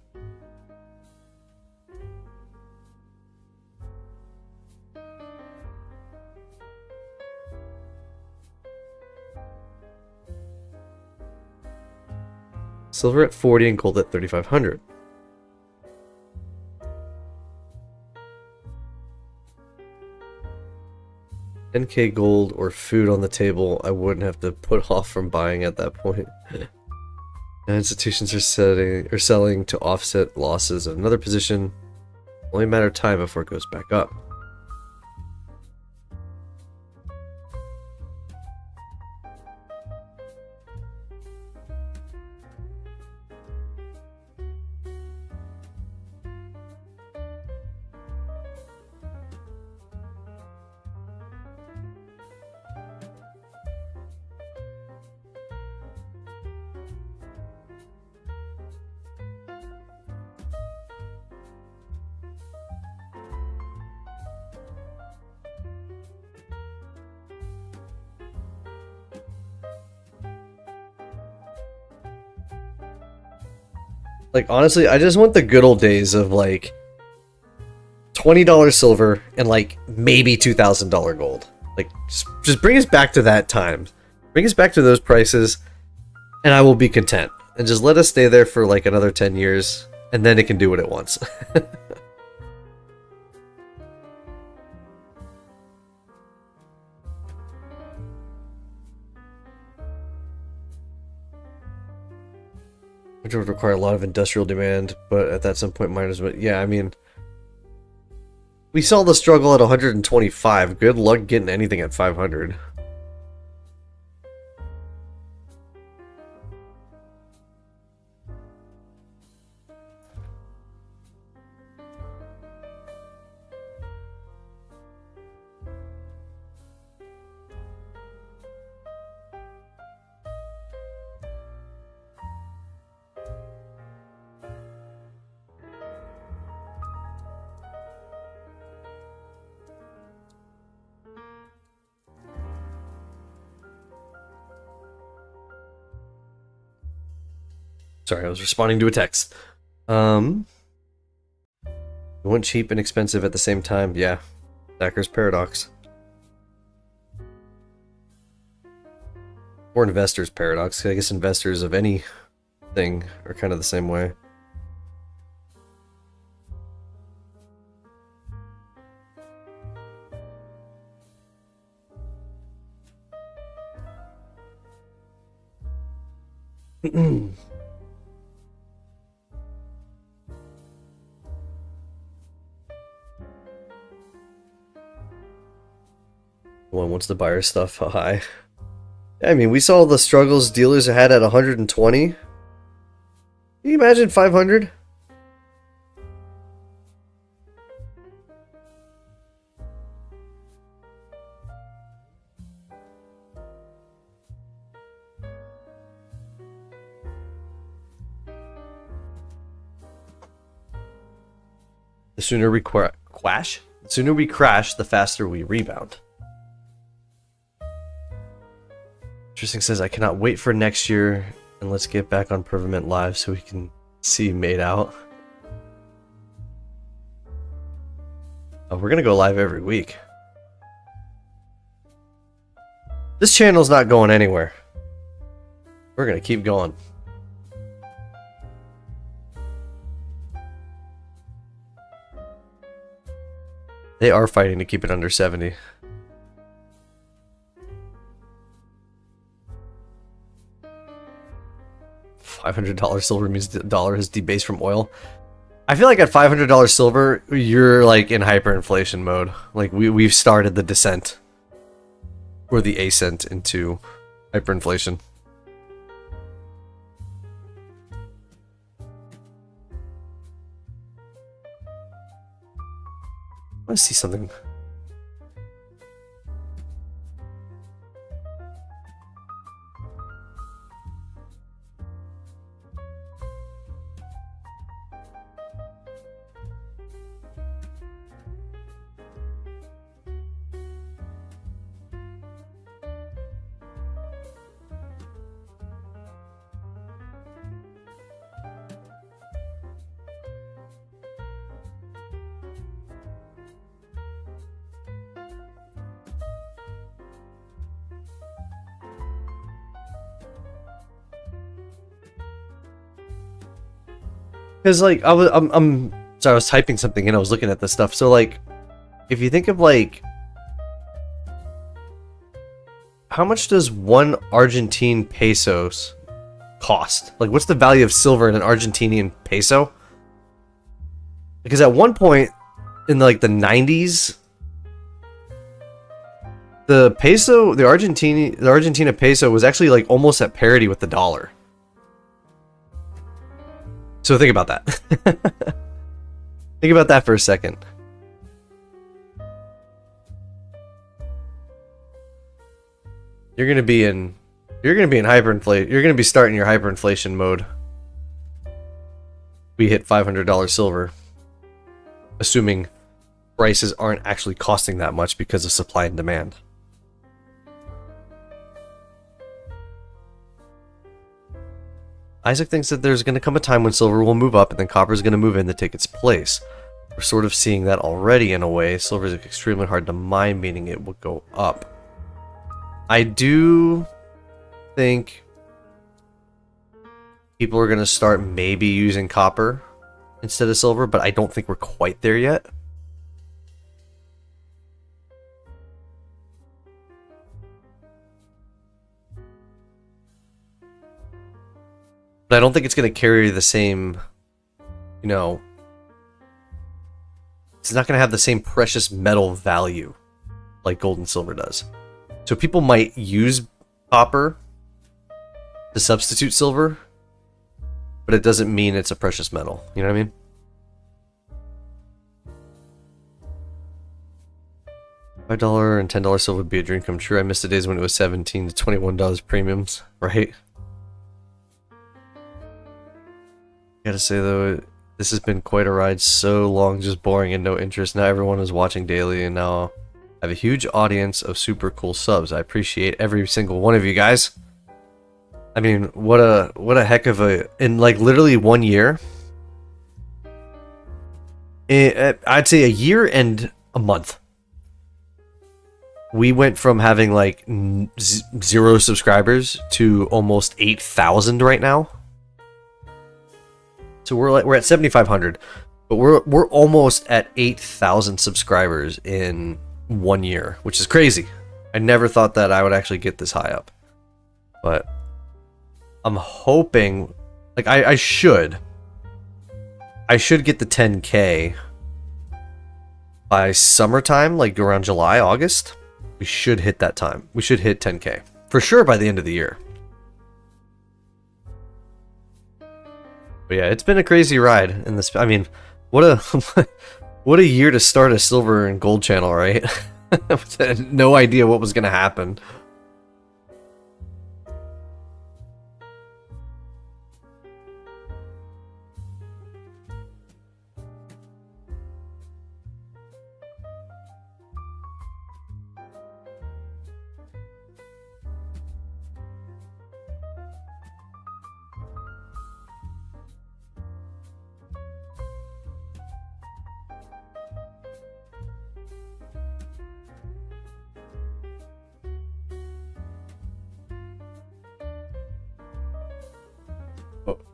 Silver at 40 and gold at 3,500. $10k gold or food on the table, I wouldn't have to put off from buying at that point. Institutions are selling to offset losses of another position. Only a matter of time before it goes back up. Like, honestly, I just want the good old days of, like, $20 silver and, like, maybe $2,000 gold. Like, just bring us back to that time. Bring us back to those prices, and I will be content. And just let us stay there for, like, another 10 years, and then it can do what it wants. Which would require a lot of industrial demand, but at some point might as well. Yeah, I mean, we saw the struggle at 125. Good luck getting anything at 500. Sorry, I was responding to a text. You want cheap and expensive at the same time? Yeah. Stacker's paradox. Or investor's paradox. I guess investors of any thing are kind of the same way. One wants to buy our stuff high. I mean, we saw the struggles dealers had at 120. Can you imagine 500? The sooner we crash, the faster we rebound. Interesting says, I cannot wait for next year, and let's get back on Pervament Live so we can see Made Out. Oh, we're gonna go live every week. This channel's not going anywhere. We're gonna keep going. They are fighting to keep it under 70. $500 silver means the dollar has debased from oil. I feel like at $500 silver, you're like in hyperinflation mode. Like we've started the descent or the ascent into hyperinflation. I want to see something. Because like I was typing something and I was looking at this stuff. So like, if you think of like, how much does one Argentine pesos cost? Like, what's the value of silver in an Argentinian peso? Because at one point in like the 90s, the peso, the Argentina peso was actually like almost at parity with the dollar. So think about that. Think about that for a second. You're gonna be in hyperinflation. You're gonna be starting your hyperinflation mode. We hit $500 silver, assuming prices aren't actually costing that much because of supply and demand. Isaac thinks that there's going to come a time when silver will move up and then copper is going to move in to take its place. We're sort of seeing that already in a way. Silver is extremely hard to mine, meaning it will go up. I do think people are going to start maybe using copper instead of silver, but I don't think we're quite there yet. But I don't think it's going to carry the same, you know, it's not going to have the same precious metal value like gold and silver does. So people might use copper to substitute silver, but it doesn't mean it's a precious metal. You know what I mean? $5 and $10 silver would be a dream come true. I missed the days when it was $17 to $21 premiums, right? Gotta say though, this has been quite a ride. So long, just boring and no interest. Now everyone is watching daily, and now I have a huge audience of super cool subs. I appreciate every single one of you guys. I mean, what a heck of a, in like literally 1 year. I'd say a year and a month. We went from having like 0 subscribers to almost 8,000 right now. So we're at 7,500, but we're almost at 8,000 subscribers in 1 year, which is crazy. I never thought that I would actually get this high up, but I'm hoping, like I should get the 10K by summertime, like around July, August. We should hit that time. We should hit 10K for sure by the end of the year. But yeah, it's been a crazy ride in this. I mean, what a year to start a silver and gold channel, right? No idea what was gonna happen.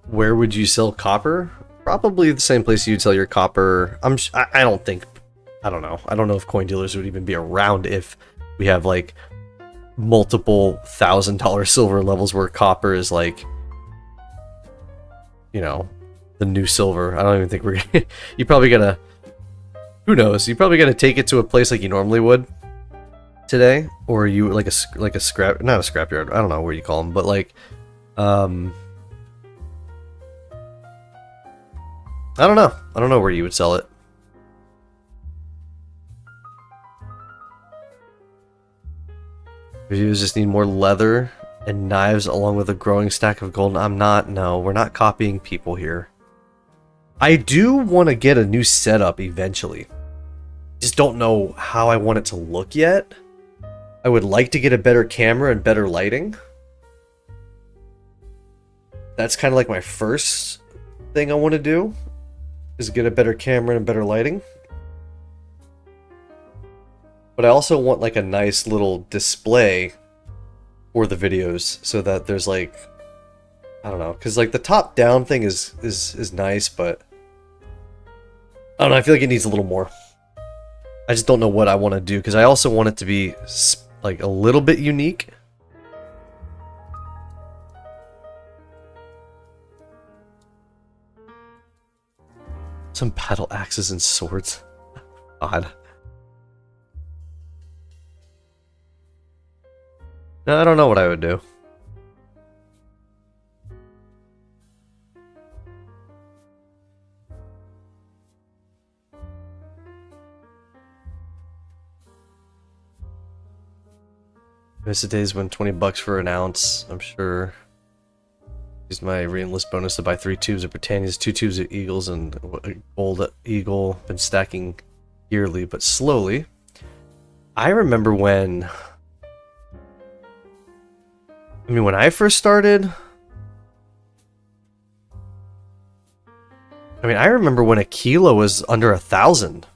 Where would you sell copper? Probably the same place you'd sell your copper. I don't think, I don't know. I don't know if coin dealers would even be around if we have like multiple $1,000 silver levels where copper is like, you know, the new silver. I don't even think we're gonna, you probably gotta, who knows? You probably gotta take it to a place like you normally would today, or you like a scrap, not a scrapyard. I don't know what you call them, but like, I don't know. I don't know where you would sell it. You just need more leather and knives along with a growing stack of gold. No, we're not copying people here. I do want to get a new setup eventually. Just don't know how I want it to look yet. I would like to get a better camera and better lighting. That's kind of like my first thing I want to do. Is get a better camera and better lighting. But I also want like a nice little display for the videos so that there's like, I don't know, because like the top down thing is nice, but I don't know, I feel like it needs a little more. I just don't know what I want to do because I also want it to be like a little bit unique. Some battle axes and swords. Odd. No, I don't know what I would do. Miss the days when $20 for an ounce, I'm sure. Used my re-enlist bonus to buy 3 tubes of Britannia's, 2 tubes of Eagles, and a gold Eagle. Been stacking yearly, but slowly. I remember when... I mean, when I first started... I mean, I remember when a kilo was under 1,000.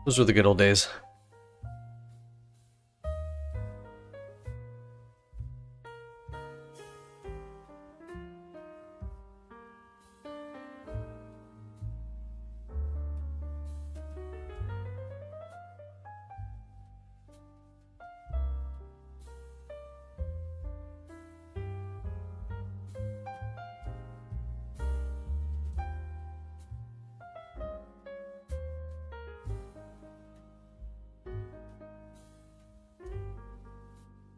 Those were the good old days.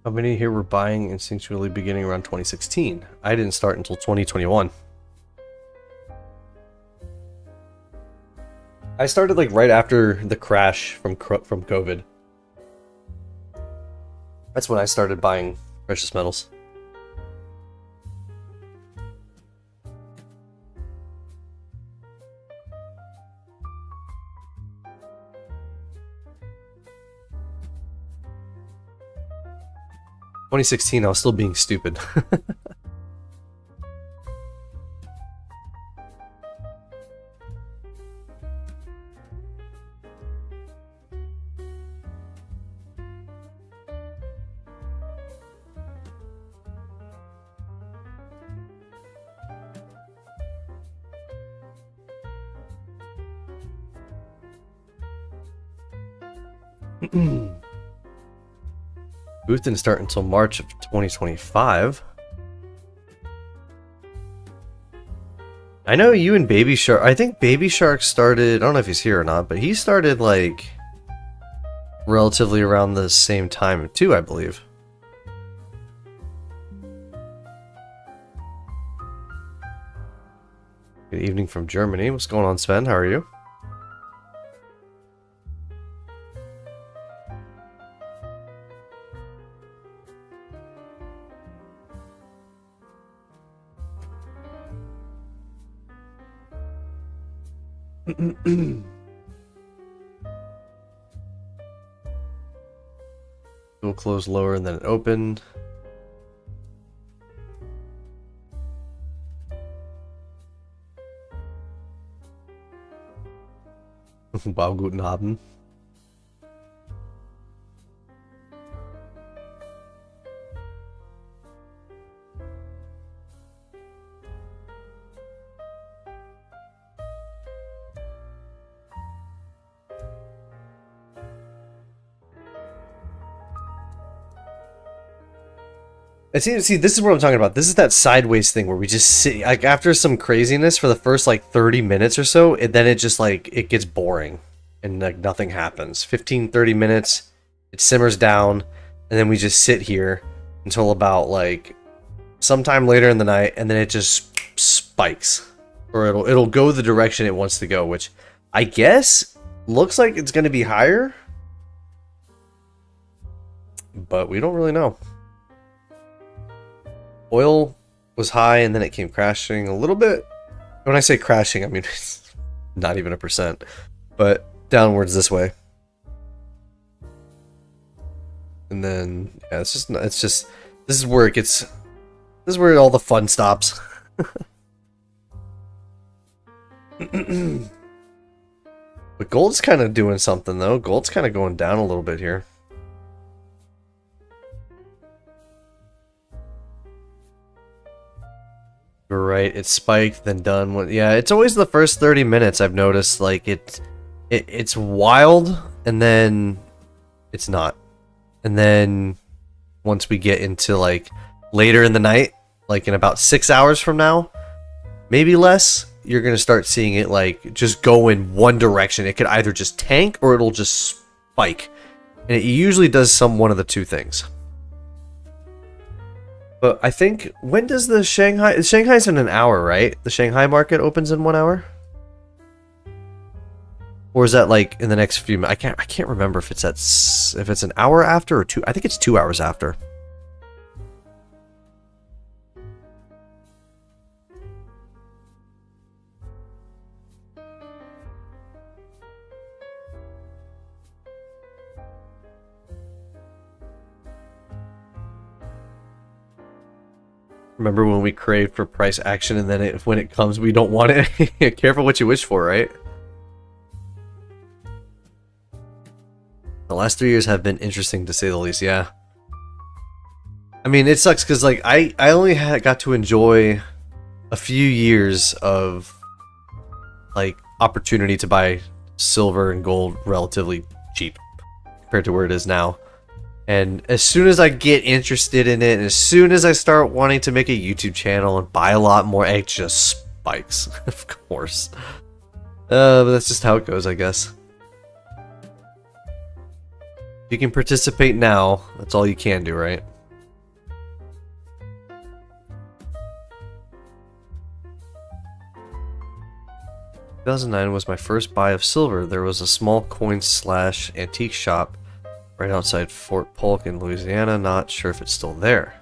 How many here were buying instinctually beginning around 2016? I didn't start until 2021. I started like right after the crash from COVID. That's when I started buying precious metals. In 2016, I was still being stupid. Booth didn't start until March of 2025. I know you and Baby Shark. I think Baby Shark started. I don't know if he's here or not, but he started like relatively around the same time too, I believe. Good evening from Germany. What's going on, Sven? How are you? It will close lower and then it opened. Wow, guten Abend. See, this is what I'm talking about. This is that sideways thing where we just sit, like, after some craziness for the first, like, 30 minutes or so, and then it just, like, it gets boring, and, like, nothing happens. 15, 30 minutes, it simmers down, and then we just sit here until about, like, sometime later in the night, and then it just spikes. Or it'll go the direction it wants to go, which I guess looks like it's going to be higher, but we don't really know. Oil was high and then it came crashing a little bit. When I say crashing, I mean it's not even a percent, but downwards this way. And then yeah, it's just this is where it gets, this is where all the fun stops. But gold's kind of doing something though. Gold's kind of going down a little bit here. Right, it spiked, then done. Yeah, it's always the first 30 minutes I've noticed, like, it's wild, and then it's not. And then once we get into, like, later in the night, like in about 6 hours from now, maybe less, you're going to start seeing it, like, just go in one direction. It could either just tank, or it'll just spike. And it usually does one of the two things. But I think, when does the Shanghai's in an hour, right? The Shanghai market opens in 1 hour? Or is that like in the next few minutes? I can't remember if it's an hour after or two. I think it's 2 hours after. Remember when we craved for price action and then when it comes, we don't want it? Careful what you wish for, right? The last 3 years have been interesting to say the least, yeah. I mean, it sucks because like I only got to enjoy a few years of like opportunity to buy silver and gold relatively cheap compared to where it is now. And as soon as I get interested in it, and as soon as I start wanting to make a YouTube channel and buy a lot more, it just spikes, of course. But that's just how it goes, I guess. If you can participate now, that's all you can do, right? In 2009 was my first buy of silver. There was a small coin/antique shop right outside Fort Polk in Louisiana. Not sure if it's still there.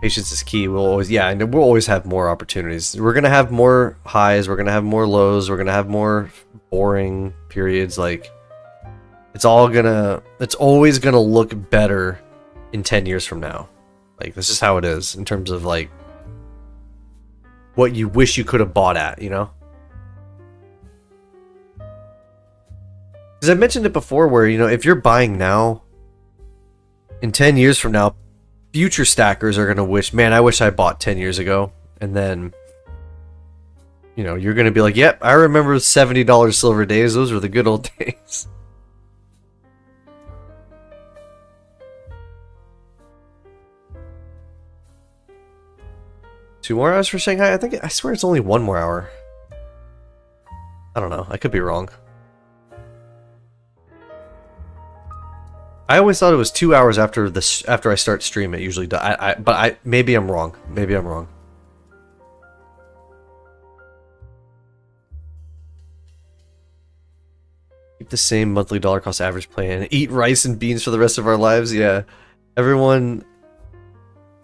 Patience is key. We'll always, yeah, and we'll always have more opportunities. We're gonna have more highs. We're gonna have more lows. We're gonna have more boring periods. Like, it's always gonna look better in 10 years from now. Like, this is how it is in terms of like what you wish you could have bought at, you know? Because I mentioned it before where, you know, if you're buying now, in 10 years from now, future stackers are going to wish, man, I wish I bought 10 years ago. And then, you know, you're going to be like, yep, I remember $70 silver days. Those were the good old days. Two more hours for Shanghai? I swear it's only 1 more hour. I don't know. I could be wrong. I always thought it was 2 hours after I start stream. It usually does. But maybe I'm wrong. Maybe I'm wrong. Keep the same monthly dollar cost average plan. Eat rice and beans for the rest of our lives. Yeah, everyone.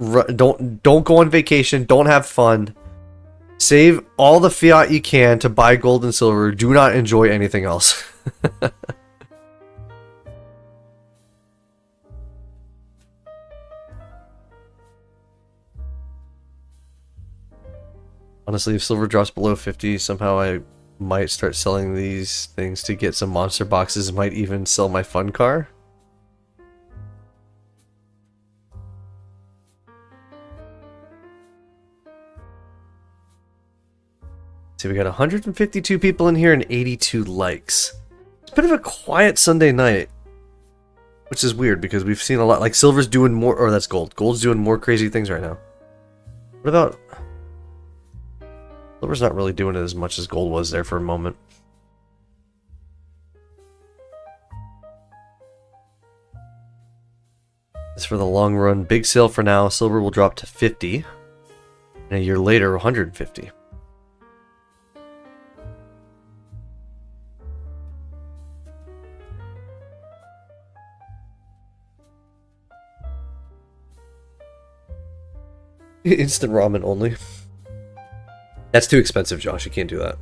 Don't go on vacation. Don't have fun. Save all the fiat you can to buy gold and silver. Do not enjoy anything else. Honestly, if silver drops below 50, somehow I might start selling these things to get some monster boxes. Might even sell my fun car. See, we got 152 people in here and 82 likes. It's a bit of a quiet Sunday night, which is weird because we've seen a lot. Like, silver's doing more, or that's gold. Gold's doing more crazy things right now. What about... Silver's not really doing it as much as gold was there for a moment. As for the long run, big sale for now. Silver will drop to 50. And a year later, 150. Instant ramen only. That's too expensive, Josh. You can't do that.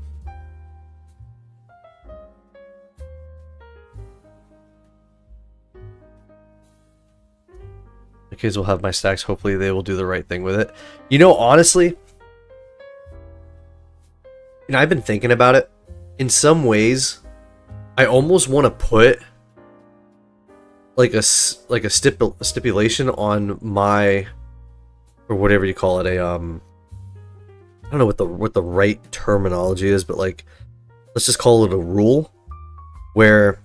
The kids will have my stacks. Hopefully they will do the right thing with it. You know, honestly, you know, I've been thinking about it. In some ways, I almost want to put like a stipulation on my, or whatever you call it, I don't know what the right terminology is, but like, let's just call it a rule, where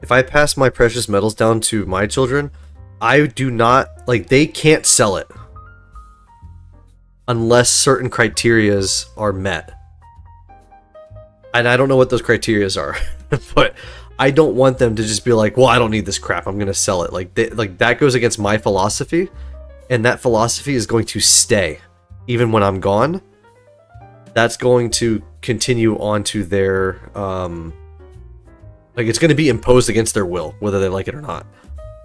if I pass my precious metals down to my children, I do not, like, they can't sell it unless certain criterias are met. And I don't know what those criterias are, but I don't want them to just be like, well, I don't need this crap, I'm gonna sell it. Like, that goes against my philosophy, and that philosophy is going to stay even when I'm gone. That's going to continue onto their like, it's going to be imposed against their will, whether they like it or not.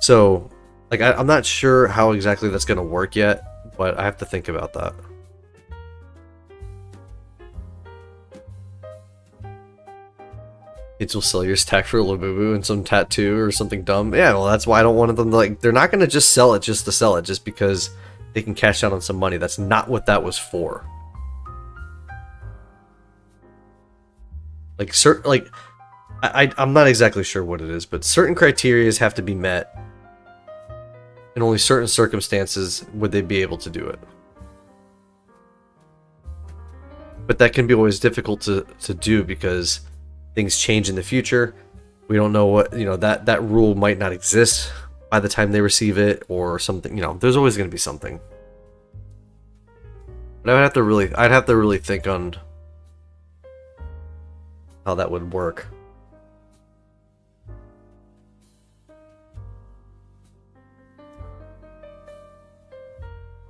So, like, I'm not sure how exactly that's going to work yet, but I have to think about that. Kids will sell your stack for a Labubu and some tattoo or something dumb. Yeah, well, that's why I don't want them to, like, they're not going to just sell it just to sell it just because they can cash out on some money. That's not what that was for. Like, I'm not exactly sure what it is, but certain criteria have to be met. In only certain circumstances would they be able to do it. But that can be always difficult to do because things change in the future. We don't know what, that rule might not exist by the time they receive it or something, there's always going to be something. But I'd have to really think on how that would work.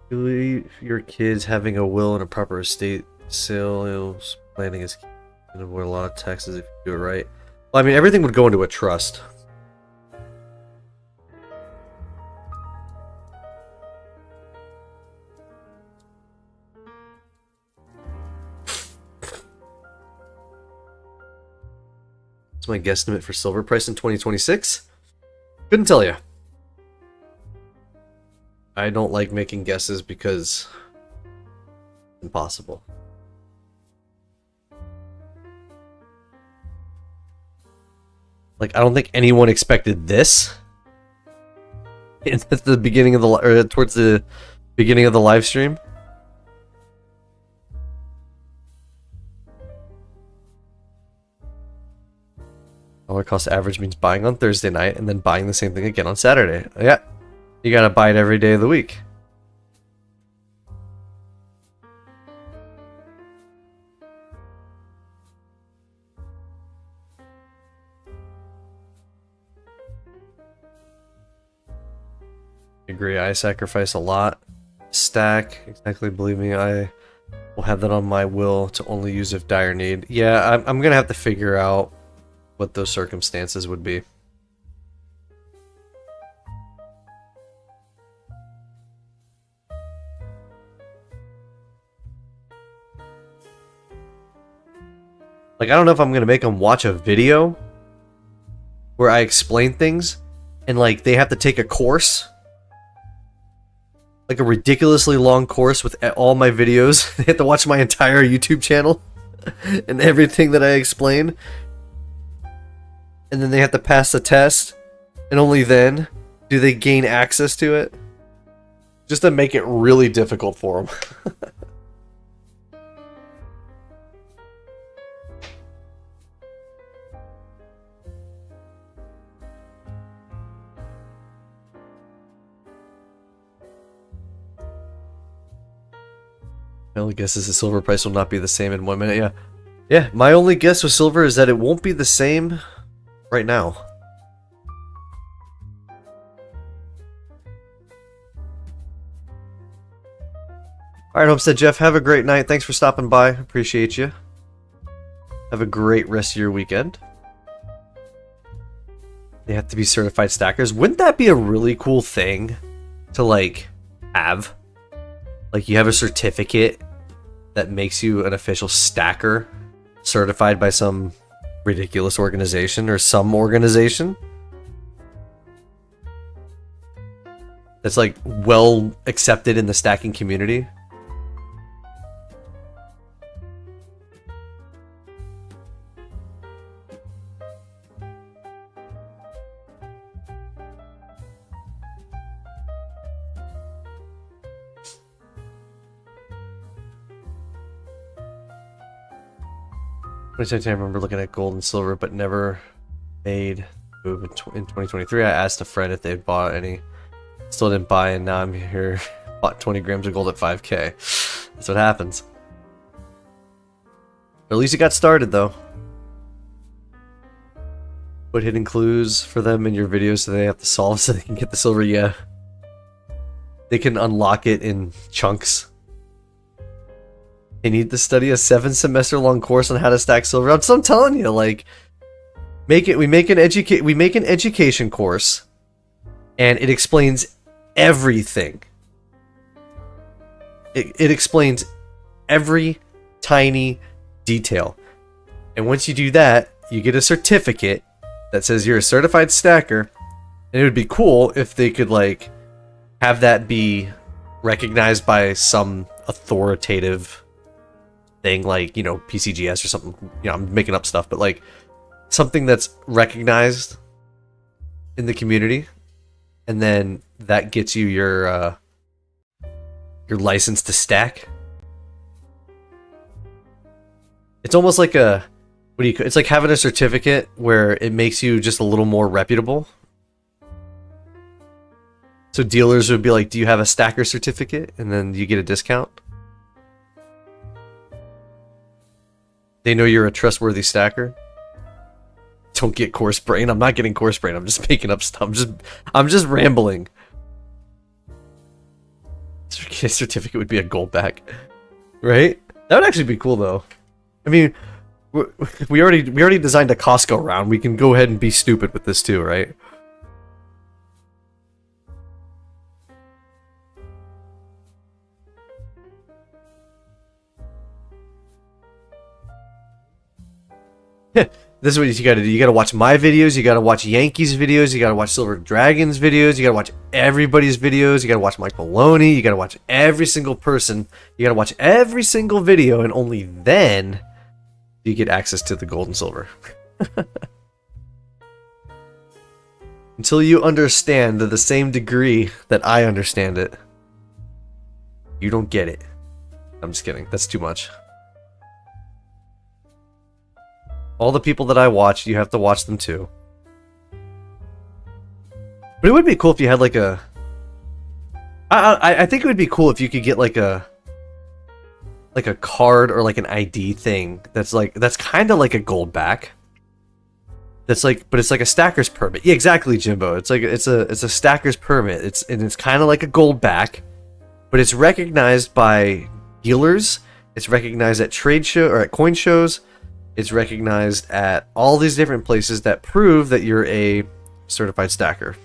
Believe your kids having a will and a proper estate sales planning is key. And avoid a lot of taxes if you do it right. Well, I mean, everything would go into a trust. What's my guesstimate for silver price in 2026? Couldn't tell you. I don't like making guesses because it's impossible. Like, I don't think anyone expected this at the beginning of towards the beginning of the live stream. Dollar cost average means buying on Thursday night and then buying the same thing again on Saturday. Yeah, you gotta buy it every day of the week. Agree, I sacrifice a lot. Stack, exactly, believe me, I will have that on my will to only use if dire need. Yeah, I'm gonna have to figure out what those circumstances would be. Like, I don't know if I'm gonna make them watch a video where I explain things and, like, they have to take a course. Like a ridiculously long course with all my videos. They have to watch my entire YouTube channel and everything that I explain. And then they have to pass the test. And only then do they gain access to it. Just to make it really difficult for them. My only guess is the silver price will not be the same in 1 minute. Yeah, my only guess with silver is that it won't be the same right now. Alright, Homestead Jeff, have a great night. Thanks for stopping by. Appreciate you. Have a great rest of your weekend. They have to be certified stackers. Wouldn't that be a really cool thing to, like, have? Like, you have a certificate that makes you an official stacker certified by some ridiculous organization or some organization that's, like, well accepted in the stacking community. I remember looking at gold and silver, but never made move in 2023. I asked a friend if they'd bought any. Still didn't buy, and now I'm here. Bought 20 grams of gold at 5K. That's what happens. But at least you got started, though. Put hidden clues for them in your videos so they have to solve so they can get the silver. Yeah. They can unlock it in chunks. They need to study a 7-semester long course on how to stack silver. So I'm telling you, like, we make an education course, and it explains everything. It explains every tiny detail, and once you do that, you get a certificate that says you're a certified stacker, and it would be cool if they could like have that be recognized by some authoritative thing, like, you know, PCGS or something. You know, I'm making up stuff, but like something that's recognized in the community, and then that gets you your license to stack. It's almost like a, it's like having a certificate where it makes you just a little more reputable. So dealers would be like, do you have a stacker certificate? And then you get a discount. They know you're a trustworthy stacker. Don't get coarse brain. I'm not getting coarse brain. I'm just making up stuff. I'm just rambling. Certificate would be a gold back, right? That would actually be cool, though. I mean, we already designed a Costco round. We can go ahead and be stupid with this too, right? This is what you gotta do. You gotta watch my videos, you gotta watch Yankees videos, you gotta watch Silver Dragons videos, you gotta watch everybody's videos, you gotta watch Mike Maloney, you gotta watch every single person, you gotta watch every single video, and only then you get access to the gold and silver. Until you understand to the same degree that I understand it, you don't get it. I'm just kidding. That's too much. All the people that I watch, you have to watch them too. But it would be cool if you had like a... I think it would be cool if you could get like a card or like an ID thing that's kind of like a gold back. That's like, but it's like a stacker's permit. Yeah, exactly, Jimbo. It's like it's a stacker's permit. It's kind of like a gold back, but it's recognized by dealers. It's recognized at trade show or at coin shows. It's recognized at all these different places that prove that you're a certified stacker.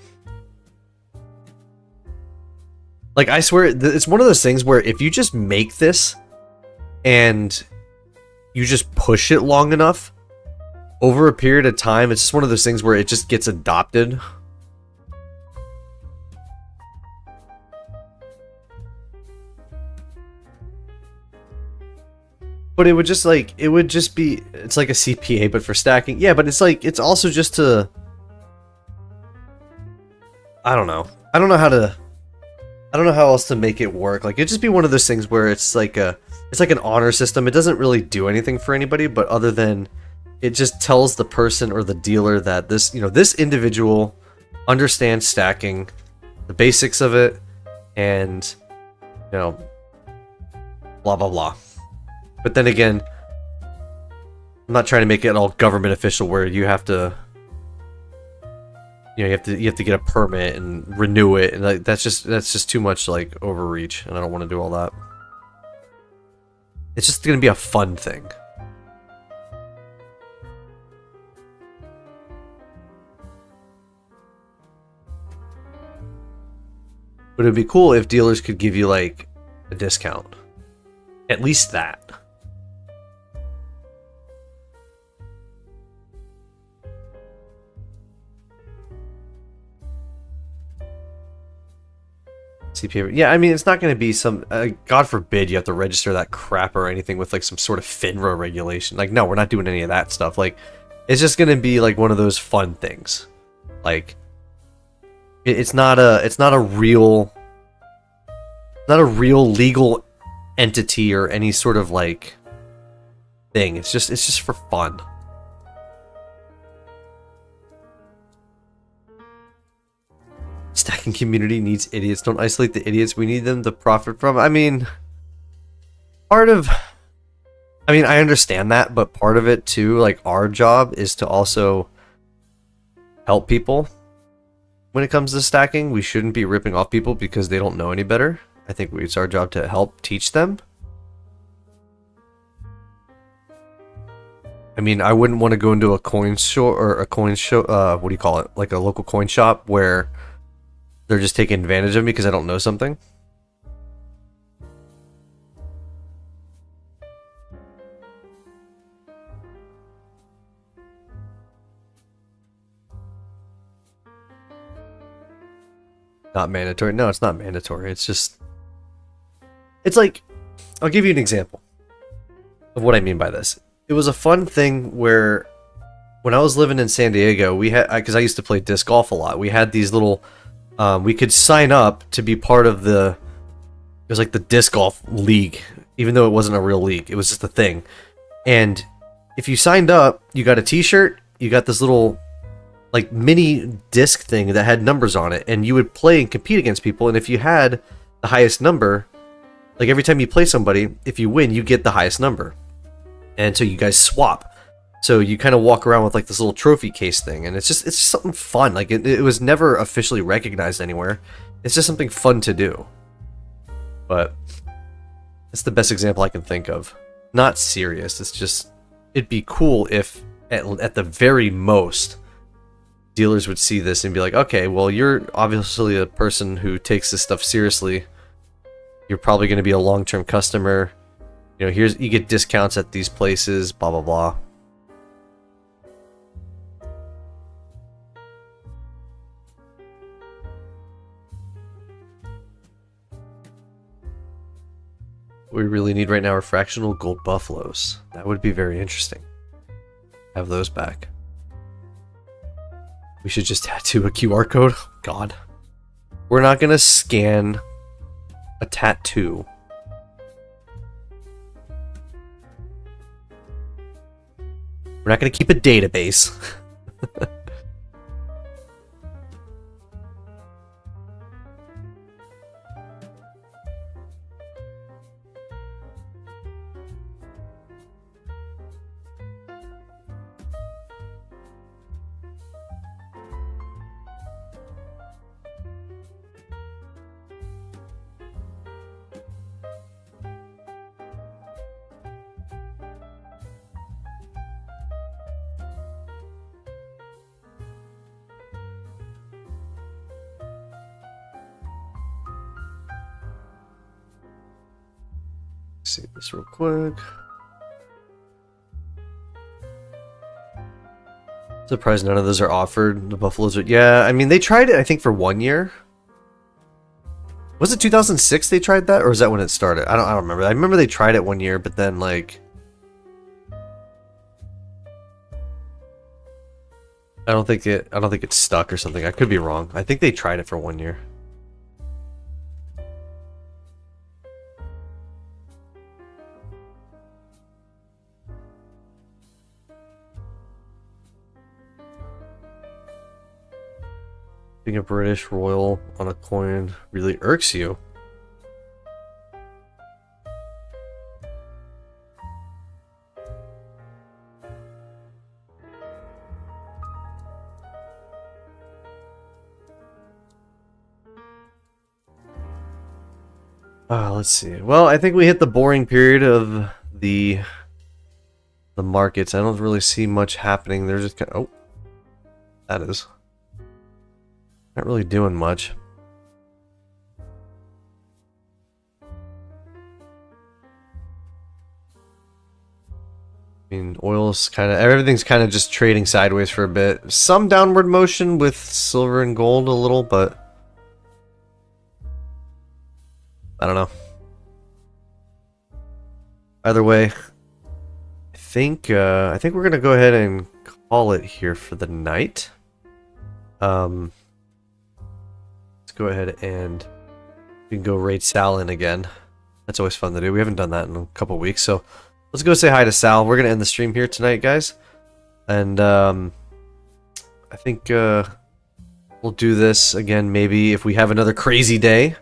Like, I swear, it's one of those things where if you just make this and you just push it long enough, over a period of time, it's just one of those things where it just gets adopted. But it would just like, be, it's like a CPA, but for stacking. Yeah, but it's like, it's also just to, I don't know. I don't know how else to make it work. Like, it'd just be one of those things where it's like an honor system. It doesn't really do anything for anybody, but other than it just tells the person or the dealer that this, this individual understands stacking, the basics of it, and, blah, blah, blah. But then again, I'm not trying to make it all government official where you have to, you have to get a permit and renew it, and like that's just too much like overreach, and I don't want to do all that. It's just gonna be a fun thing. But it'd be cool if dealers could give you like a discount. At least that. CPA. Yeah, I mean, it's not going to be some... God forbid you have to register that crap or anything with like some sort of FINRA regulation. Like, no, we're not doing any of that stuff. Like, it's just going to be like one of those fun things. Like, it's not a real legal entity or any sort of like thing. It's just for fun. Stacking community needs idiots. Don't isolate the idiots. We need them to profit from. I mean, I understand that, but part of it too, like our job is to also help people. When it comes to stacking, we shouldn't be ripping off people because they don't know any better. I think it's our job to help teach them. I mean, I wouldn't want to go into a coin shop or a coin show. What do you call it? Like a local coin shop where they're just taking advantage of me because I don't know something. Not mandatory. No, it's not mandatory. It's just, it's like, I'll give you an example of what I mean by this. It was a fun thing where when I was living in San Diego, we had, because I used to play disc golf a lot, we had these little, we could sign up to be part of the, it was like the disc golf league, even though it wasn't a real league. It was just a thing. And if you signed up, you got a t-shirt, you got this little like mini disc thing that had numbers on it, and you would play and compete against people, and if you had the highest number, like every time you play somebody, if you win, you get the highest number. And so you guys swap. So you kind of walk around with like this little trophy case thing, and it's just something fun. Like it was never officially recognized anywhere. It's just something fun to do. But it's the best example I can think of. Not serious. It's just, it'd be cool if at the very most dealers would see this and be like, okay, well, you're obviously a person who takes this stuff seriously. You're probably going to be a long-term customer. You know, you get discounts at these places, blah, blah, blah. What we really need right now are fractional gold buffaloes. That would be very interesting. Have those back. We should just tattoo a QR code. God. We're not going to scan a tattoo. We're not going to keep a database. See this real quick. Surprised none of those are offered. The Buffaloes are, yeah, I mean they tried it I think for 1 year. Was it 2006 they tried that, or is that when it started? I don't remember. I remember they tried it 1 year, but then like I don't think it stuck or something. I could be wrong. I think they tried it for 1 year. Being a British royal on a coin really irks you. Let's see. Well, I think we hit the boring period of the markets. I don't really see much happening. They're just kind of, oh, that is. Not really doing much. I mean, oil's kind of, everything's kind of just trading sideways for a bit. Some downward motion with silver and gold a little, but I don't know. Either way, I think we're gonna go ahead and call it here for the night. Let's go ahead and we can go raid Sal in again. That's always fun to do. We haven't done that in a couple weeks, so let's go say hi to Sal. We're gonna end the stream here tonight, guys, and I think we'll do this again. Maybe if we have another crazy day,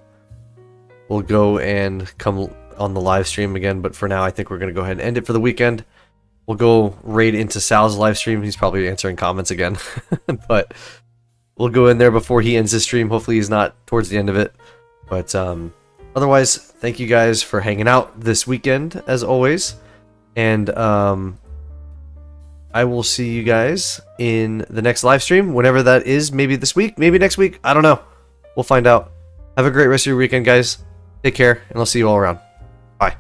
we'll go and come on the live stream again, but for now I think we're going to go ahead and end it for the weekend. We'll go raid into Sal's live stream. He's probably answering comments again, but we'll go in there before he ends his stream. Hopefully he's not towards the end of it, but otherwise, thank you guys for hanging out this weekend as always, and I will see you guys in the next live stream, whenever that is. Maybe this week, maybe next week, I don't know. We'll find out. Have a great rest of your weekend, guys. Take care, and I'll see you all around.